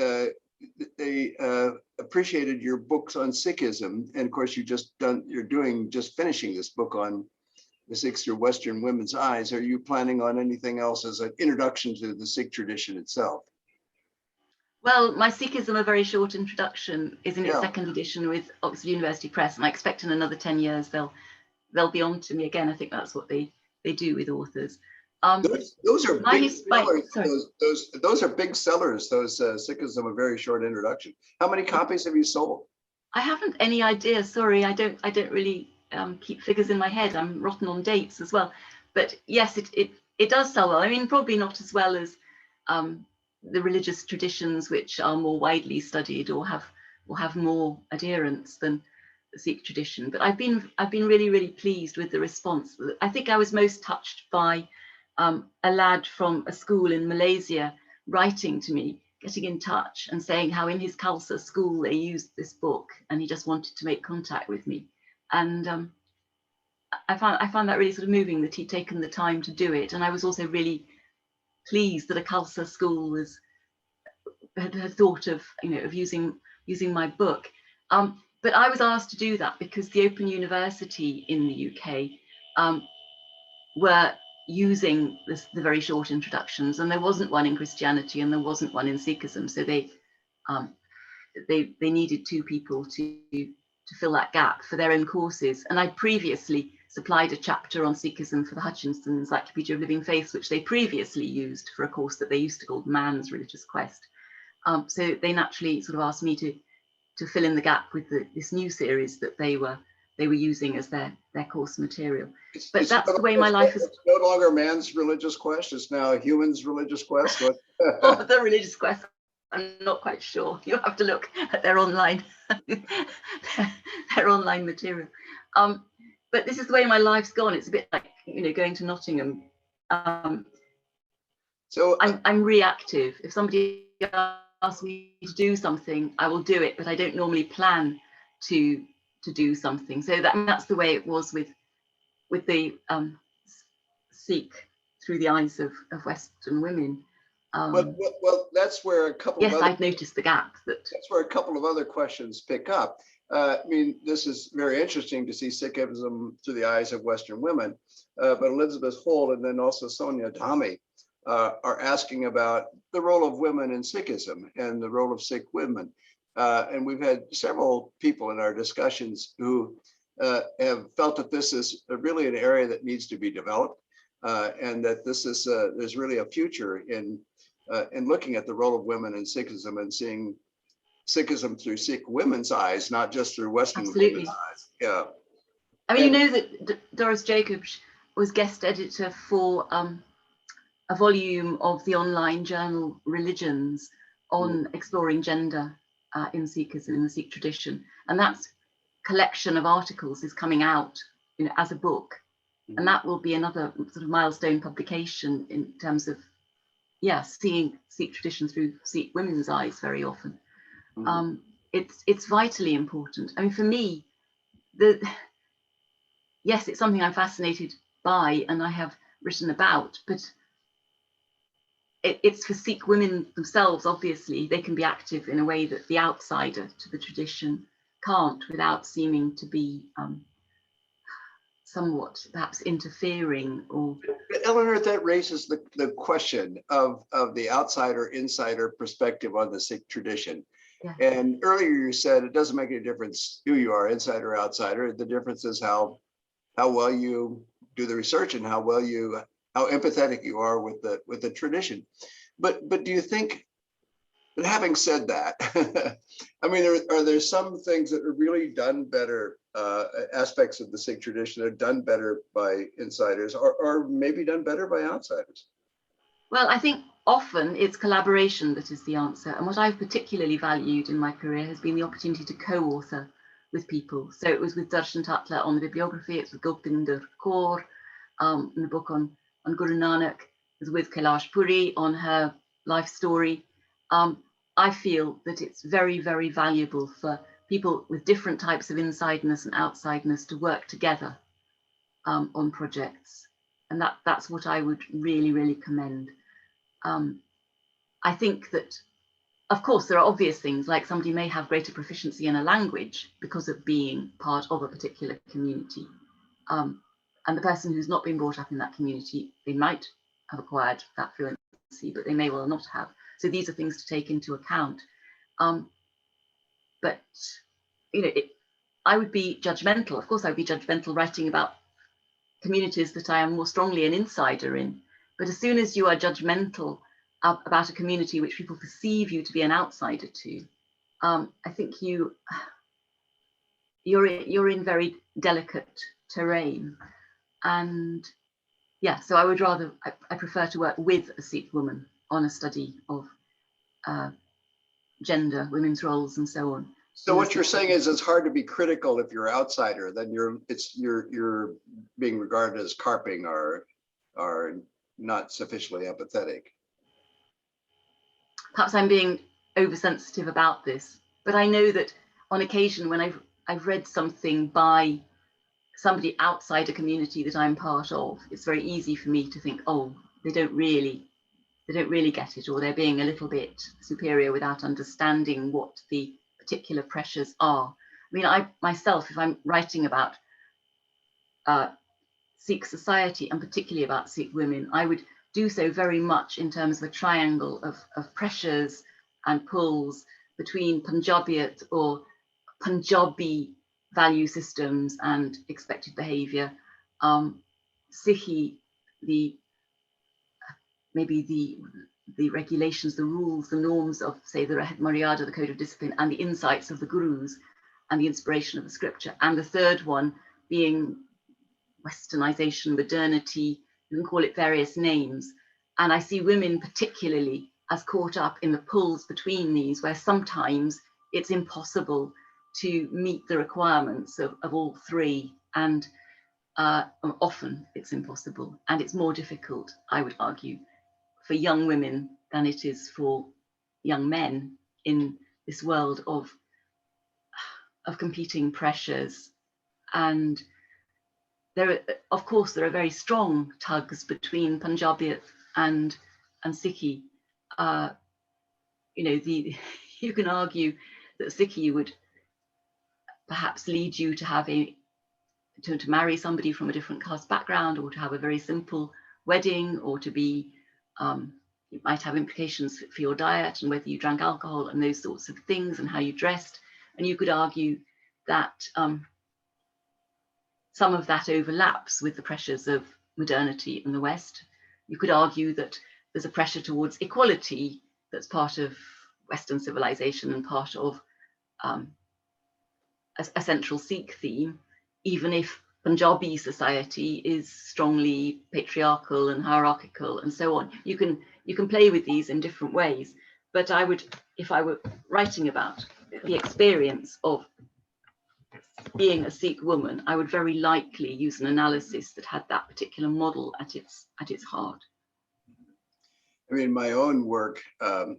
they appreciated your books on Sikhism, and of course you're just finishing this book on the Sikhs through Western women's eyes. Are you planning on anything else as an introduction to the Sikh tradition itself? Well, my Sikhism, a very short introduction, is in its second edition with Oxford University Press, and I expect in another 10 years they'll be on to me again. I think that's what they do with authors. Those are Mine big is by, sellers. sorry. Those are big sellers. Those Sikhism, a very short introduction. How many copies have you sold? I haven't any idea. Sorry, I don't really keep figures in my head. I'm rotten on dates as well. But yes, it does sell well. I mean, probably not as well as the religious traditions which are more widely studied or have more adherents than the Sikh tradition. But I've been really pleased with the response. I think I was most touched by a lad from a school in Malaysia writing to me, getting in touch and saying how in his Khalsa school they used this book and he just wanted to make contact with me. And I found that really sort of moving that he'd taken the time to do it. And I was also really pleased that a Khalsa school had thought of, of using my book. But I was asked to do that because the Open University in the UK were using the very short introductions, and there wasn't one in Christianity and there wasn't one in Sikhism, so they needed two people to fill that gap for their own courses. And I'd previously supplied a chapter on Sikhism for the Hutchinson Encyclopedia of Living Faiths, which they previously used for a course that they used to call Man's Religious Quest. So they naturally sort of asked me to fill in the gap with this new series that they were using as their course material. But that's the way my life is. It's no longer Man's Religious Quest, it's now Human's Religious Quest. Oh, the Religious Quest, I'm not quite sure. You'll have to look at their online their online material. But this is the way my life's gone. It's a bit like going to Nottingham. So I'm reactive. If somebody asks me to do something, I will do it, but I don't normally plan to do something. So that's the way it was with the Sikh through the eyes of Western women. Well, that's where a couple. Yes, I've noticed the gap. That's where a couple of other questions pick up. I mean, this is very interesting to see Sikhism through the eyes of Western women. But Elizabeth Holt and then also Sonia Dhami are asking about the role of women in Sikhism and the role of Sikh women. And we've had several people in our discussions who have felt that this is really an area that needs to be developed, and that this is there's really a future in looking at the role of women in Sikhism and seeing Sikhism through Sikh women's eyes, not just through Western women's eyes. Yeah. I mean, that Doris Jacobs was guest editor for a volume of the online journal Religions on exploring gender in Sikhism, in the Sikh tradition, and that collection of articles is coming out, as a book, and that will be another sort of milestone publication in terms of, seeing Sikh tradition through Sikh women's eyes very often. It's vitally important. I mean, for me, it's something I'm fascinated by and I have written about, but it's for Sikh women themselves. Obviously, they can be active in a way that the outsider to the tradition can't, without seeming to be somewhat perhaps interfering. Or Eleanor, that raises the question of the outsider-insider perspective on the Sikh tradition. Yeah. And earlier you said it doesn't make any difference who you are, insider or outsider. The difference is how well you do the research and how empathetic you are with the tradition. But do you think, but having said that, I mean, are there some things that are really done better, aspects of the Sikh tradition are done better by insiders or maybe done better by outsiders? Well, I think often it's collaboration that is the answer. And what I've particularly valued in my career has been the opportunity to co-author with people. So it was with Darshan Tatla on the bibliography, it's with Gopinder Kaur in the book on Guru Nanak, it was with Kailash Puri on her life story. I feel that it's very, very valuable for people with different types of insideness and outsideness to work together on projects. And that's what I would really, really commend. I think that, of course, there are obvious things like somebody may have greater proficiency in a language because of being part of a particular community. And the person who's not been brought up in that community, they might have acquired that fluency, but they may well not have. So these are things to take into account. But, I would be judgmental. Of course, I would be judgmental writing about communities that I am more strongly an insider in. But as soon as you are judgmental about a community which people perceive you to be an outsider to, I think you're in very delicate terrain. And yeah, so I would rather, I prefer to work with a Sikh woman on a study of gender, women's roles, and so on. So what you're saying is it's hard to be critical if you're an outsider, then you're being regarded as carping or not sufficiently empathetic. Perhaps I'm being oversensitive about this, but I know that on occasion when I've read something by somebody outside a community that I'm part of, it's very easy for me to think, oh, they don't really get it, or they're being a little bit superior without understanding what the particular pressures are. I mean, I myself, if I'm writing about Sikh society and particularly about Sikh women, I would do so very much in terms of a triangle of pressures and pulls between Punjabiyat or Punjabi value systems and expected behavior, Sikhi, maybe the regulations, the rules, the norms of, say, the Rahat Maryada, the code of discipline, and the insights of the gurus and the inspiration of the scripture. And the third one being westernization, modernity, you can call it various names. And I see women particularly as caught up in the pulls between these, where sometimes it's impossible to meet the requirements of all three. And often it's impossible. And it's more difficult, I would argue, for young women than it is for young men in this world of competing pressures. And of course, there are very strong tugs between Punjabiyat and Sikhi. You can argue that Sikhi would perhaps lead you to to marry somebody from a different caste background, or to have a very simple wedding, or to be it might have implications for your diet and whether you drank alcohol and those sorts of things and how you dressed. And you could argue that some of that overlaps with the pressures of modernity in the West. You could argue that there's a pressure towards equality that's part of Western civilization and part of a central Sikh theme, even if Punjabi society is strongly patriarchal and hierarchical and so on. You can play with these in different ways. But I would, if I were writing about the experience of being a Sikh woman, I would very likely use an analysis that had that particular model at its heart. I mean, my own work, I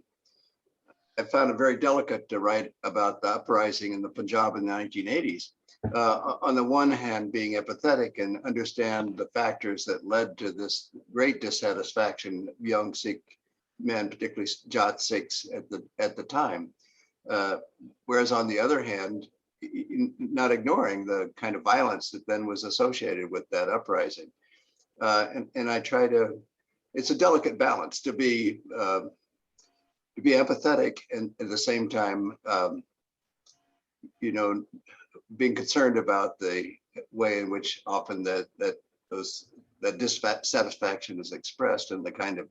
found it very delicate to write about the uprising in the Punjab in the 1980s. On the one hand, being empathetic and understand the factors that led to this great dissatisfaction of young Sikh men, particularly Jat Sikhs at the time. Whereas on the other hand, not ignoring the kind of violence that then was associated with that uprising. And I try to, it's a delicate balance to be empathetic and at the same time, being concerned about the way in which often that dissatisfaction is expressed and the kind of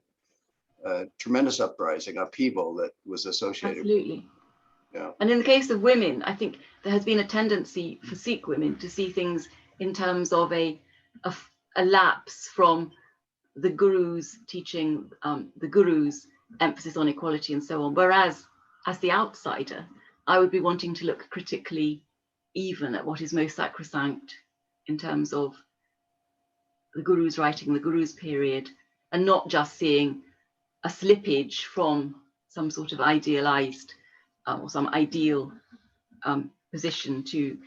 tremendous uprising, upheaval that was associated. Absolutely. Yeah. And in the case of women, I think there has been a tendency for Sikh women to see things in terms of a lapse from the Guru's teaching, the Guru's emphasis on equality and so on. Whereas as the outsider, I would be wanting to look critically even at what is most sacrosanct in terms of the Guru's writing, the Guru's period, and not just seeing a slippage from some sort of idealized or some ideal position to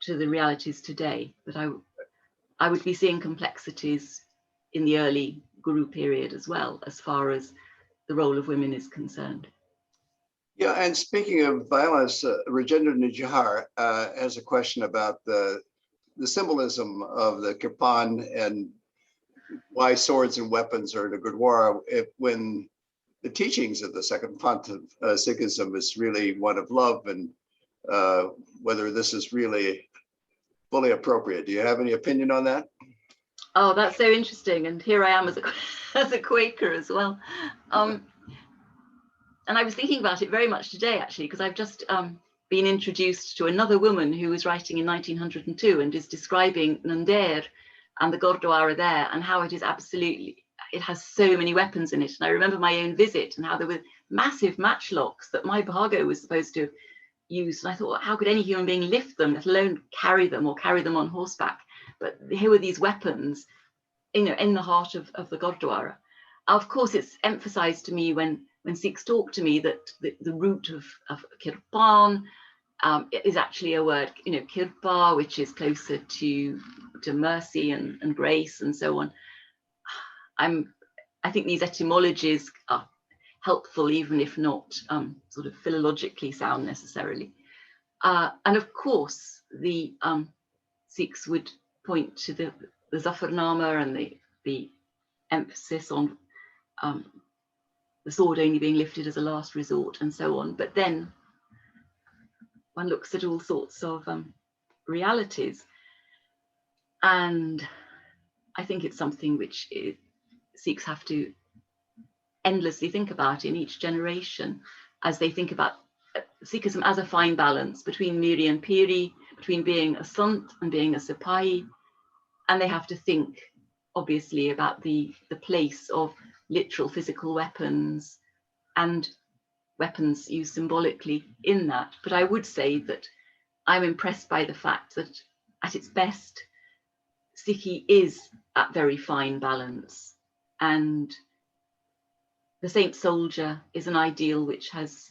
the realities today. But I would be seeing complexities in the early Guru period as well, as far as the role of women is concerned. Yeah, and speaking of violence, Rajendra Nijhar has a question about the symbolism of the kirpan and why swords and weapons are in a Gurdwara when the teachings of the second Panth of Sikhism is really one of love, and whether this is really fully appropriate. Do you have any opinion on that? Oh, that's so interesting. And here I am as a, as a Quaker as well. And I was thinking about it very much today, actually, because I've just been introduced to another woman who was writing in 1902 and is describing Nander and the Gurdwara there, and how it is absolutely, it has so many weapons in it. And I remember my own visit and how there were massive matchlocks that my Bhago was supposed to use. And I thought, well, how could any human being lift them, let alone carry them or carry them on horseback? But here were these weapons, you know, in the heart of the Gurdwara. Of course, it's emphasized to me when Sikhs talk to me that the root of kirpan is actually a word, you know, kirpa, which is closer to mercy and grace and so on. I think these etymologies are helpful, even if not sort of philologically sound necessarily. And of course, the Sikhs would point to the Zafarnama and the emphasis on the sword only being lifted as a last resort and so on. But then one looks at all sorts of realities. And I think it's something which Sikhs have to endlessly think about in each generation as they think about Sikhism as a fine balance between Miri and Piri, between being a Sant and being a Sipahi. And they have to think, obviously, about the place of literal physical weapons and weapons used symbolically in that. But I would say that I'm impressed by the fact that at its best, Sikhi is at very fine balance. And the saint soldier is an ideal which has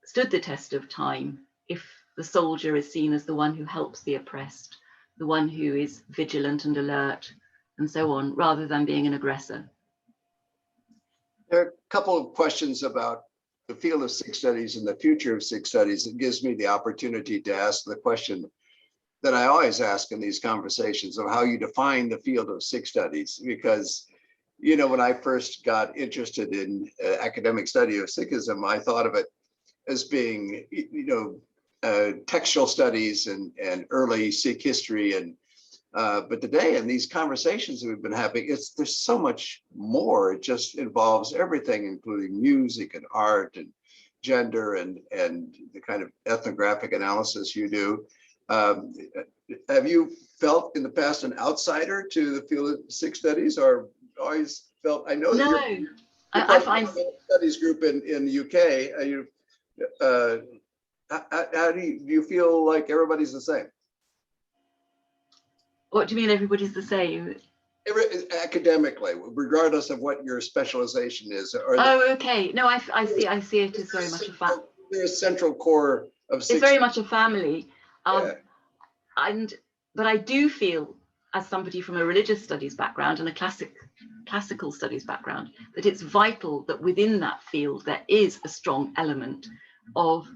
stood the test of time if the soldier is seen as the one who helps the oppressed, the one who is vigilant and alert and so on, rather than being an aggressor. There are a couple of questions about the field of Sikh studies and the future of Sikh studies. It gives me the opportunity to ask the question that I always ask in these conversations of how you define the field of Sikh studies. Because, you know, when I first got interested in academic study of Sikhism, I thought of it as being, you know, textual studies and early Sikh history. And but today in these conversations that we've been having, there's so much more. It just involves everything, including music and art and gender and the kind of ethnographic analysis you do. Have you felt in the past an outsider to the field of Sikh studies, or always felt? I know that you're I find studies group in the UK. How do you feel like everybody's the same? What do you mean everybody's the same? Academically, regardless of what your specialization is. Okay. No, I see it as very much a family. There's a central core of Sikh. It's very much a family. But I do feel, as somebody from a religious studies background and a classical studies background, that it's vital that within that field there is a strong element of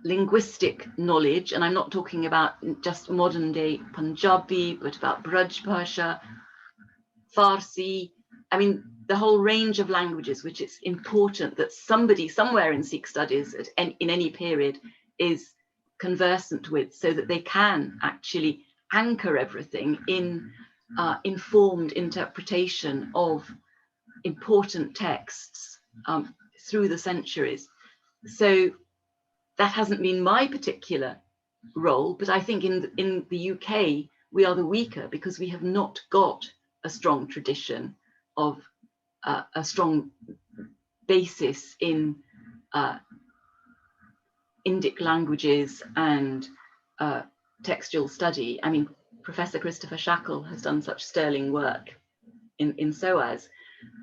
linguistic knowledge. And I'm not talking about just modern day Punjabi, but about Braj Bhasha, Farsi. I mean, the whole range of languages, which it's important that somebody somewhere in Sikh studies in any period is conversant with, so that they can actually anchor everything in informed interpretation of important texts through the centuries. So that hasn't been my particular role, but I think in the UK, we are the weaker because we have not got a strong tradition of a strong basis in Indic languages and textual study. I mean, Professor Christopher Shackle has done such sterling work in SOAS.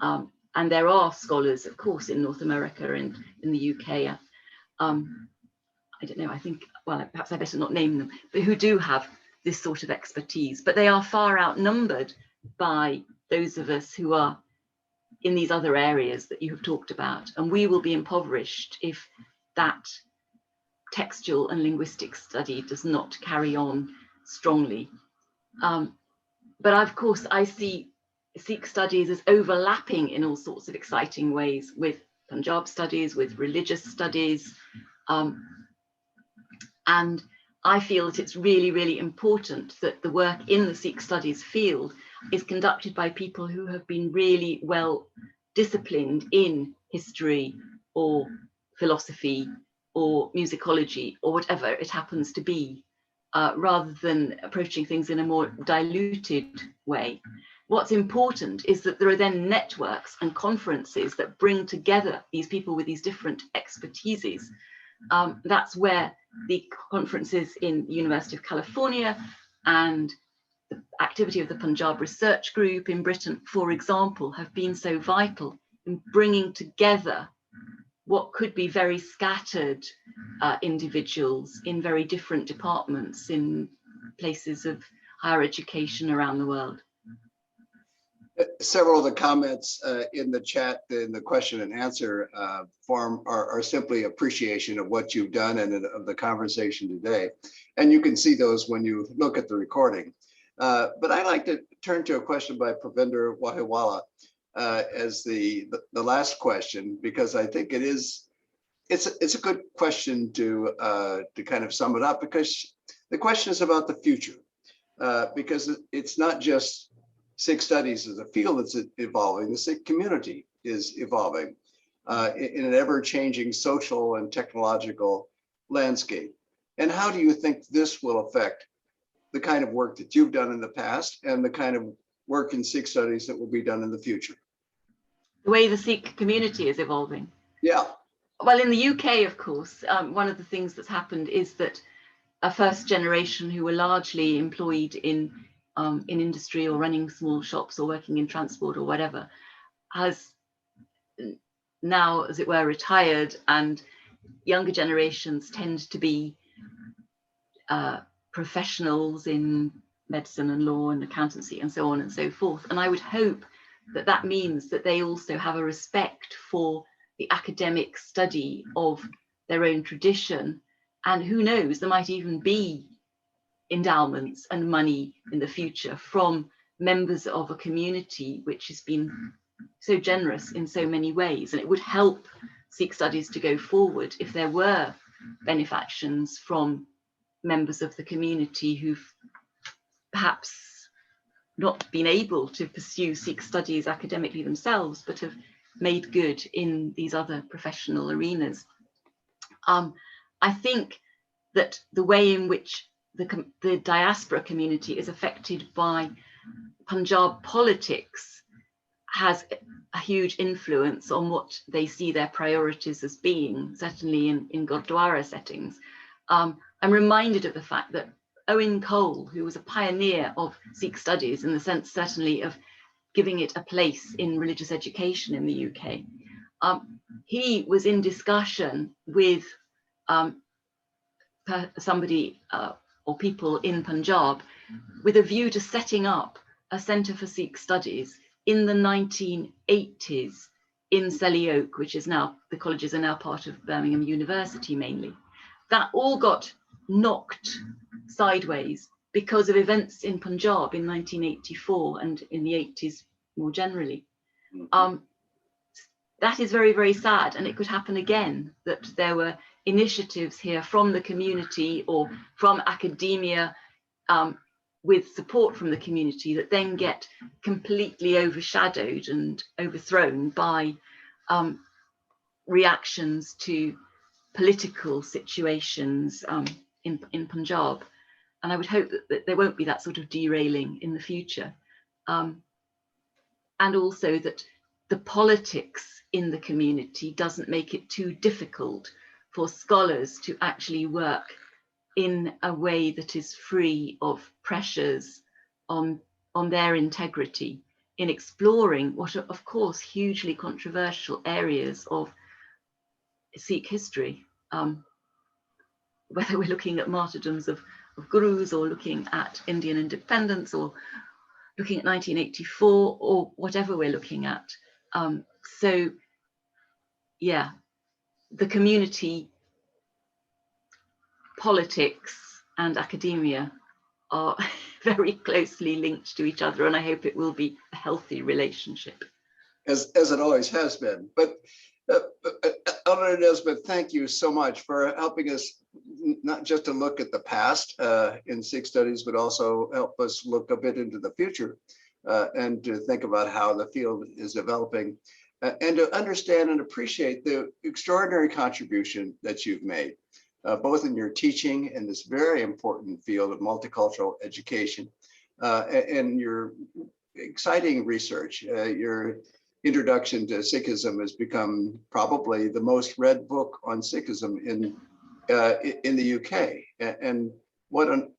And there are scholars, of course, in North America and in the UK. I don't know, I think, well, perhaps I better not name them, but who do have this sort of expertise. But they are far outnumbered by those of us who are in these other areas that you have talked about. And we will be impoverished if that textual and linguistic study does not carry on strongly. But of course, I see Sikh studies as overlapping in all sorts of exciting ways with Punjab studies, with religious studies. And I feel that it's really, really important that the work in the Sikh Studies field is conducted by people who have been really well disciplined in history or philosophy or musicology or whatever it happens to be, rather than approaching things in a more diluted way. What's important is that there are then networks and conferences that bring together these people with these different expertises. That's where the conferences in the University of California and the activity of the Punjab Research Group in Britain, for example, have been so vital in bringing together what could be very scattered individuals in very different departments in places of higher education around the world. Several of the comments in the chat, in the question and answer form are simply appreciation of what you've done and of the conversation today. And you can see those when you look at the recording. But I'd like to turn to a question by Pravinder Wahiwala as the last question, because I think it's a good question to kind of sum it up, because the question is about the future, because it's not just Sikh studies as a field that's evolving. The Sikh community is evolving in an ever-changing social and technological landscape. And how do you think this will affect the kind of work that you've done in the past and the kind of work in Sikh studies that will be done in the future? The way the Sikh community is evolving? Yeah. Well, in the UK, of course, one of the things that's happened is that a first generation who were largely employed in industry or running small shops or working in transport or whatever has now, as it were, retired, and younger generations tend to be professionals in medicine and law and accountancy and so on and so forth. And I would hope that that means that they also have a respect for the academic study of their own tradition. And who knows, there might even be endowments and money in the future from members of a community which has been so generous in so many ways. And it would help Sikh studies to go forward if there were benefactions from members of the community who've perhaps not been able to pursue Sikh studies academically themselves, but have made good in these other professional arenas. I think that the way in which the diaspora community is affected by Punjab politics has a huge influence on what they see their priorities as being, certainly in Gurdwara settings. I'm reminded of the fact that Owen Cole, who was a pioneer of Sikh studies in the sense certainly of giving it a place in religious education in the UK, he was in discussion with somebody or people in Punjab with a view to setting up a Centre for Sikh Studies in the 1980s in Selly Oak, which is now, the colleges are now part of Birmingham University mainly. That all got knocked sideways because of events in Punjab in 1984 and in the 80s more generally. That is very, very sad, and it could happen again, that there were initiatives here from the community or from academia with support from the community that then get completely overshadowed and overthrown by reactions to political situations in Punjab. And I would hope that there won't be that sort of derailing in the future. And also that the politics in the community doesn't make it too difficult for scholars to actually work in a way that is free of pressures on their integrity in exploring what are, of course, hugely controversial areas of Sikh history, whether we're looking at martyrdoms of gurus or looking at Indian independence or looking at 1984 or whatever we're looking at. So yeah, the community, politics and academia are very closely linked to each other, and I hope it will be a healthy relationship. As it always has been. But Eleanor Nesbitt, thank you so much for helping us not just to look at the past in Sikh studies, but also help us look a bit into the future and to think about how the field is developing and to understand and appreciate the extraordinary contribution that you've made, both in your teaching in this very important field of multicultural education and your exciting research. Your introduction to Sikhism has become probably the most read book on Sikhism in the UK. And what an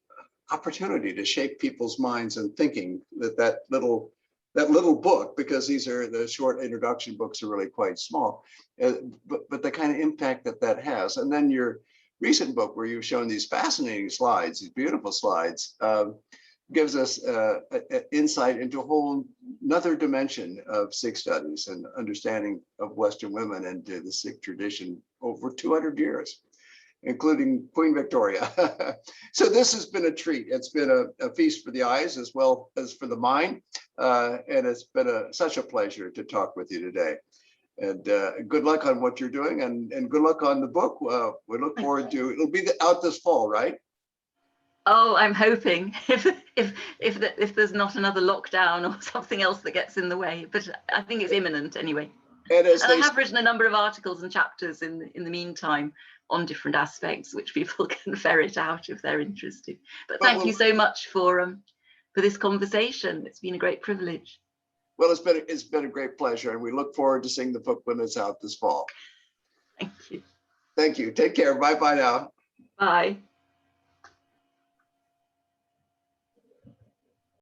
opportunity to shape people's minds and thinking that little book, because these are the short introduction books are really quite small, but the kind of impact that has. And then your recent book where you've shown these fascinating slides, these beautiful slides, gives us insight into a whole another dimension of Sikh studies and understanding of Western women and the Sikh tradition over 200 years, including Queen Victoria. So this has been a treat. It's been a feast for the eyes as well as for the mind. And it's been such a pleasure to talk with you today. And good luck on what you're doing and good luck on the book. We look forward to, it'll be out this fall, right? Oh, I'm hoping if there's not another lockdown or something else that gets in the way, but I think it's imminent anyway. And I have written a number of articles and chapters in the meantime on different aspects, which people can ferret out if they're interested. But thank you so much for this conversation. It's been a great privilege. Well, it's been a great pleasure, and we look forward to seeing the book when it's out this fall. Thank you. Thank you. Take care. Bye now. Bye.